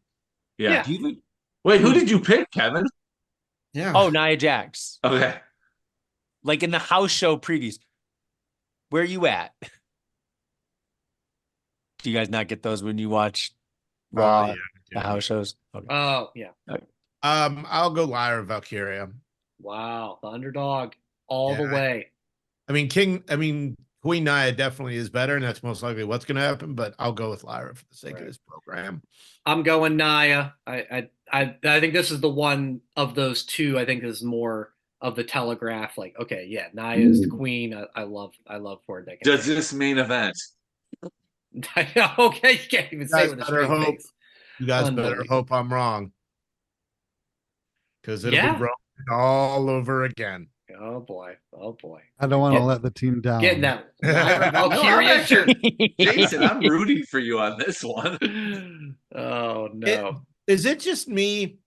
[SPEAKER 4] Yeah.
[SPEAKER 5] Do you,
[SPEAKER 4] Wait, who did you pick, Kevin?
[SPEAKER 3] Yeah.
[SPEAKER 5] oh, Nia Jax.
[SPEAKER 4] Okay.
[SPEAKER 5] Like in the house show previews. Where are you at? Do you guys not get those when you watch Raw,
[SPEAKER 3] yeah,
[SPEAKER 5] the house shows? Okay.
[SPEAKER 2] Oh, yeah.
[SPEAKER 3] I'll go Lyra Valkyria.
[SPEAKER 2] Wow. The underdog all the
[SPEAKER 3] Yeah.
[SPEAKER 2] way.
[SPEAKER 3] Queen Nia definitely is better, and that's most likely what's going to happen. But I'll go with Lyra for the sake of this program.
[SPEAKER 2] I'm going Nia. I think this is the one of those two. I think is more of the telegraph. Like, okay, yeah, Nia is the queen. I love where they
[SPEAKER 4] Does this main event?
[SPEAKER 2] Okay, you can't even say it with a straight face.
[SPEAKER 3] You guys better
[SPEAKER 2] Unbelievable.
[SPEAKER 3] hope I'm wrong, because it'll
[SPEAKER 2] Yeah.
[SPEAKER 3] be broken all over again.
[SPEAKER 2] Oh boy.
[SPEAKER 7] I don't want to
[SPEAKER 2] Get-
[SPEAKER 7] let the team down.
[SPEAKER 2] Getting that Lyra Valkyria shirt.
[SPEAKER 4] Jason, I'm rooting for you on this one.
[SPEAKER 2] Oh no.
[SPEAKER 3] Is it just me,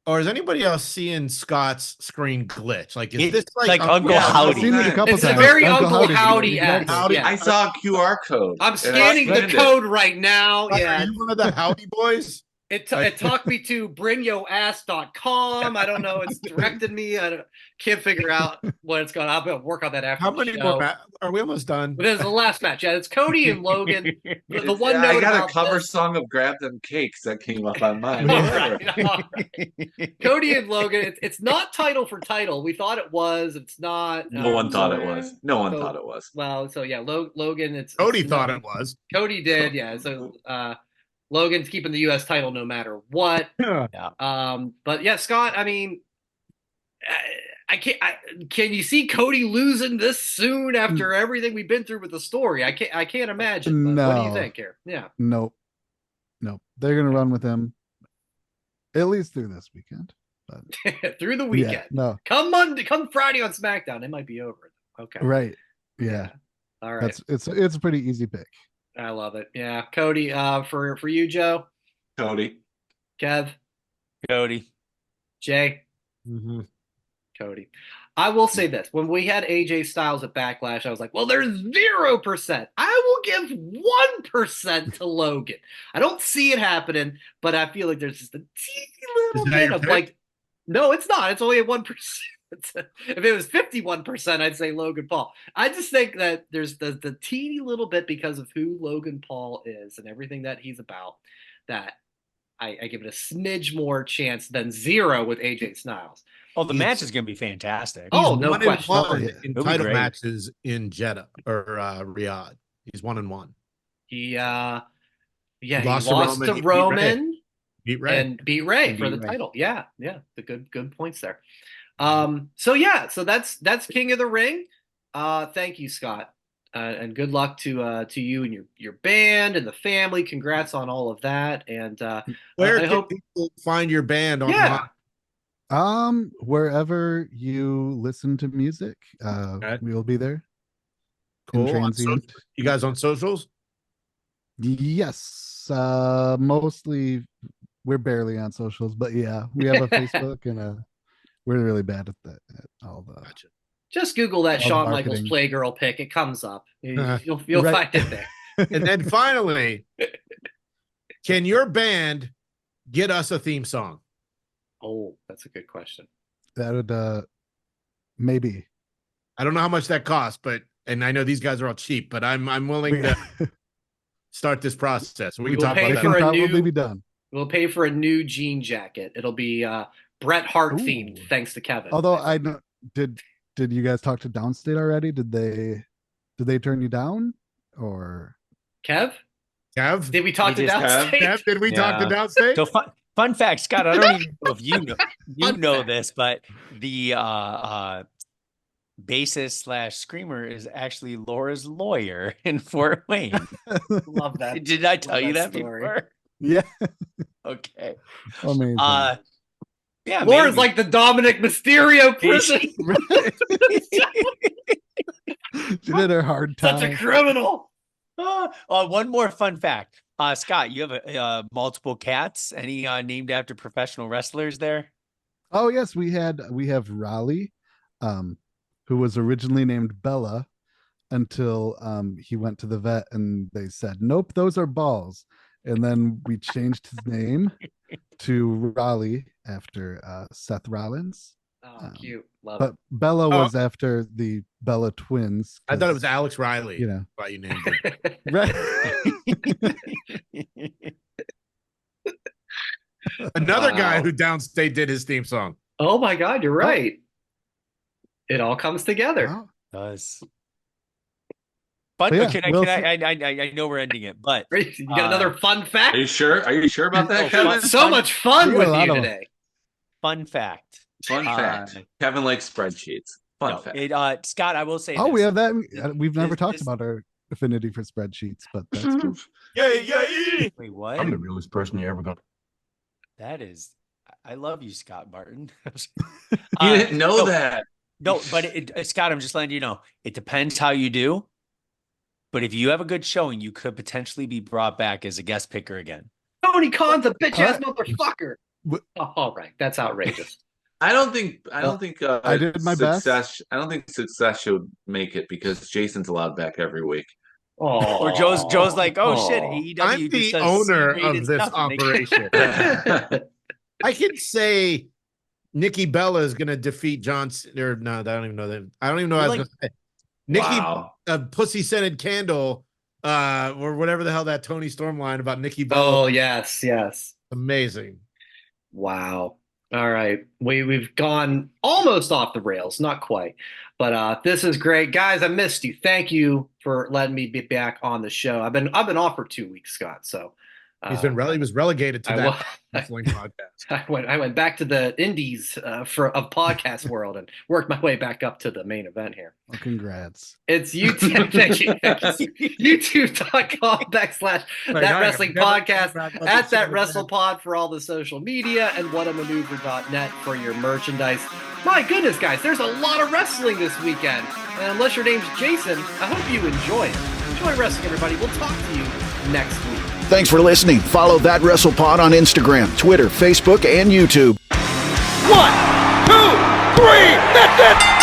[SPEAKER 3] or is anybody else seeing Scott's screen glitch? Like, is this
[SPEAKER 5] like Uncle
[SPEAKER 4] Yeah,
[SPEAKER 7] I've
[SPEAKER 5] Howdy?
[SPEAKER 7] seen it a couple
[SPEAKER 2] It's a
[SPEAKER 7] times.
[SPEAKER 2] very Uncle Howdy
[SPEAKER 7] Exactly.
[SPEAKER 2] esque.
[SPEAKER 3] Howdy.
[SPEAKER 2] Yeah.
[SPEAKER 4] I saw a QR code.
[SPEAKER 2] I'm
[SPEAKER 4] and I
[SPEAKER 2] scanning the
[SPEAKER 4] scanned it.
[SPEAKER 2] code right now.
[SPEAKER 3] Are
[SPEAKER 2] Yeah.
[SPEAKER 3] you one of the Howdy boys?
[SPEAKER 2] It talked me to bringyoass.com. I don't know. It's directed me. I can't figure out what it's going. I'll be able to work on that after
[SPEAKER 3] How
[SPEAKER 2] the
[SPEAKER 3] many
[SPEAKER 2] show.
[SPEAKER 3] more? Are we almost done?
[SPEAKER 2] But there's the last match. Yeah, it's Cody and Logan. The one
[SPEAKER 4] Yeah,
[SPEAKER 2] note
[SPEAKER 4] I got
[SPEAKER 2] about
[SPEAKER 4] a cover
[SPEAKER 2] this-
[SPEAKER 4] song of "Grab Them Cakes" that came up on mine.
[SPEAKER 2] All right. Cody and Logan. It's not title for title. We thought it was. It's not.
[SPEAKER 4] No one thought it
[SPEAKER 2] so-
[SPEAKER 4] was. No one
[SPEAKER 2] so-
[SPEAKER 4] thought it was.
[SPEAKER 2] Well, so yeah, Logan.
[SPEAKER 3] Cody
[SPEAKER 2] it's
[SPEAKER 3] thought
[SPEAKER 2] not-
[SPEAKER 3] it was.
[SPEAKER 2] Cody did. Yeah. So Logan's keeping the U.S. title no matter what. But yeah, Scott. I mean, I can't. Can you see Cody losing this soon after everything we've been through with the story? I can't imagine. But what do you
[SPEAKER 7] No.
[SPEAKER 2] think here? Yeah.
[SPEAKER 7] Nope. They're gonna run with him at least through this weekend. But
[SPEAKER 2] Through the weekend.
[SPEAKER 7] yeah, no,
[SPEAKER 2] Come Friday on SmackDown, it might be over. Okay.
[SPEAKER 7] right. Yeah.
[SPEAKER 2] All right.
[SPEAKER 7] It's a pretty easy pick.
[SPEAKER 2] I love it. Yeah. Cody, for you, Joe,
[SPEAKER 4] Cody.
[SPEAKER 2] Kev,
[SPEAKER 5] Cody.
[SPEAKER 2] Jay,
[SPEAKER 3] Mm-hmm.
[SPEAKER 2] Cody. I will say this. When we had AJ Styles at Backlash, I was like, well, there's 0%. I will give 1% to Logan. I don't see it happening, but I feel like there's just a teeny little bit of like, no, it's not. It's only a 1%. If it was 51%, I'd say Logan Paul. I just think that there's the teeny little bit because of who Logan Paul is and everything that he's about that I give it a smidge more chance than 0 with AJ Styles.
[SPEAKER 5] Oh, the match is going to be fantastic.
[SPEAKER 2] Oh, no question.
[SPEAKER 3] In title matches in Jeddah or Riyadh. He's 1-1.
[SPEAKER 2] He lost to Roman,
[SPEAKER 3] beat Ray.
[SPEAKER 2] and beat Ray for the title. Yeah, the good points there. So that's King of the Ring. Thank you, Scott, and good luck to you and your band and the family. Congrats on all of that. And
[SPEAKER 3] where can people find your band online?
[SPEAKER 7] Wherever you listen to music, we will be there.
[SPEAKER 3] Cool. You guys on socials?
[SPEAKER 7] Yes. Mostly we're barely on socials, but yeah, we have a Facebook and we're really bad at that. At all the
[SPEAKER 3] Gotcha.
[SPEAKER 2] Just Google that Shawn Michaels Playgirl pic. It comes up. You'll find it there.
[SPEAKER 3] And then finally, can your band get us a theme song?
[SPEAKER 2] Oh, that's a good question.
[SPEAKER 7] That would maybe.
[SPEAKER 3] I don't know how much that costs, and I know these guys are all cheap, but I'm willing to start this process. We can talk about that.
[SPEAKER 7] Probably be done.
[SPEAKER 2] We'll pay for a new jean jacket. It'll be Bret Hart themed, thanks to Kevin.
[SPEAKER 7] Although I know, did you guys talk to Downstate already? Did they turn you down or
[SPEAKER 2] Kev?
[SPEAKER 3] Did
[SPEAKER 2] we talk to Downstate?
[SPEAKER 3] Kev, did we talk to Downstate?
[SPEAKER 5] So fun fact, Scott, I don't even know if you know this, but the bassist / screamer is actually Laura's lawyer in Fort Wayne.
[SPEAKER 2] Love that.
[SPEAKER 5] Did I tell you that story before?
[SPEAKER 7] Yeah.
[SPEAKER 5] Okay.
[SPEAKER 7] Amazing.
[SPEAKER 2] Yeah, Laura's like the Dominic Mysterio person.
[SPEAKER 7] She did her hard time.
[SPEAKER 2] Such a criminal.
[SPEAKER 5] One more fun fact. Scott, you have multiple cats. Any named after professional wrestlers there?
[SPEAKER 7] Oh yes, we have Raleigh, who was originally named Bella until he went to the vet and they said, nope, those are balls. And then we changed his name to Raleigh after Seth Rollins.
[SPEAKER 2] Oh, cute. Love
[SPEAKER 7] but
[SPEAKER 2] it.
[SPEAKER 7] Bella was after the Bella twins.
[SPEAKER 3] I thought it was Alex Riley.
[SPEAKER 7] You know
[SPEAKER 3] why you named it. Another guy who downstate did his theme song.
[SPEAKER 2] Oh my God, you're right. It all comes together.
[SPEAKER 7] Wow.
[SPEAKER 5] It does. But yeah, I know we're ending it, but
[SPEAKER 2] you got another fun fact?
[SPEAKER 4] Are you sure? Are you sure about that, Kevin?
[SPEAKER 2] So much fun with you today.
[SPEAKER 5] Fun fact.
[SPEAKER 4] Fun fact. Kevin likes spreadsheets. Fun fact.
[SPEAKER 5] Scott, I will say.
[SPEAKER 7] Oh, we have that. We've never talked about our affinity for spreadsheets, but that's true.
[SPEAKER 3] Yeah.
[SPEAKER 5] Wait, what?
[SPEAKER 8] I'm the realest person you're ever gonna.
[SPEAKER 5] That is, I love you, Scott Martin.
[SPEAKER 4] You didn't know that.
[SPEAKER 5] No, but Scott, I'm just letting you know. It depends how you do. But if you have a good showing, you could potentially be brought back as a guest picker again.
[SPEAKER 2] Tony Khan's a bitch ass motherfucker. Oh, all right, that's outrageous.
[SPEAKER 4] I don't think
[SPEAKER 7] I did my best.
[SPEAKER 4] I don't think Success should make it because Jason's allowed back every week.
[SPEAKER 2] Oh,
[SPEAKER 5] or Joe's like, shit, AEW.
[SPEAKER 3] I'm the owner of this operation. I can say Nikki Bella is going to defeat John. Or no, I don't even know that. I don't even know what I was going to say. Nikki, Pussy Scented Candle, or whatever the hell that Tony Storm line about Nikki Bella.
[SPEAKER 2] Oh yes.
[SPEAKER 3] Amazing.
[SPEAKER 2] Wow. All right, we've gone almost off the rails, not quite, but this is great, guys. I missed you. Thank you for letting me be back on the show. I've been off for 2 weeks, Scott. So
[SPEAKER 3] he was relegated to that wrestling podcast.
[SPEAKER 2] I went back to the indies of podcast world and worked my way back up to the main event here.
[SPEAKER 7] Well, congrats.
[SPEAKER 2] It's YouTube. Thank you. YouTube.com/That Wrestling Podcast, at That WrestlePod for all the social media, and whatamaneuver.net for your merchandise. My goodness, guys, there's a lot of wrestling this weekend. And unless your name's Jason, I hope you enjoy it. Enjoy wrestling, everybody. We'll talk to you next week.
[SPEAKER 1] Thanks for listening. Follow That WrestlePod on Instagram, Twitter, Facebook, and YouTube.
[SPEAKER 9] 1, 2, 3. That's it.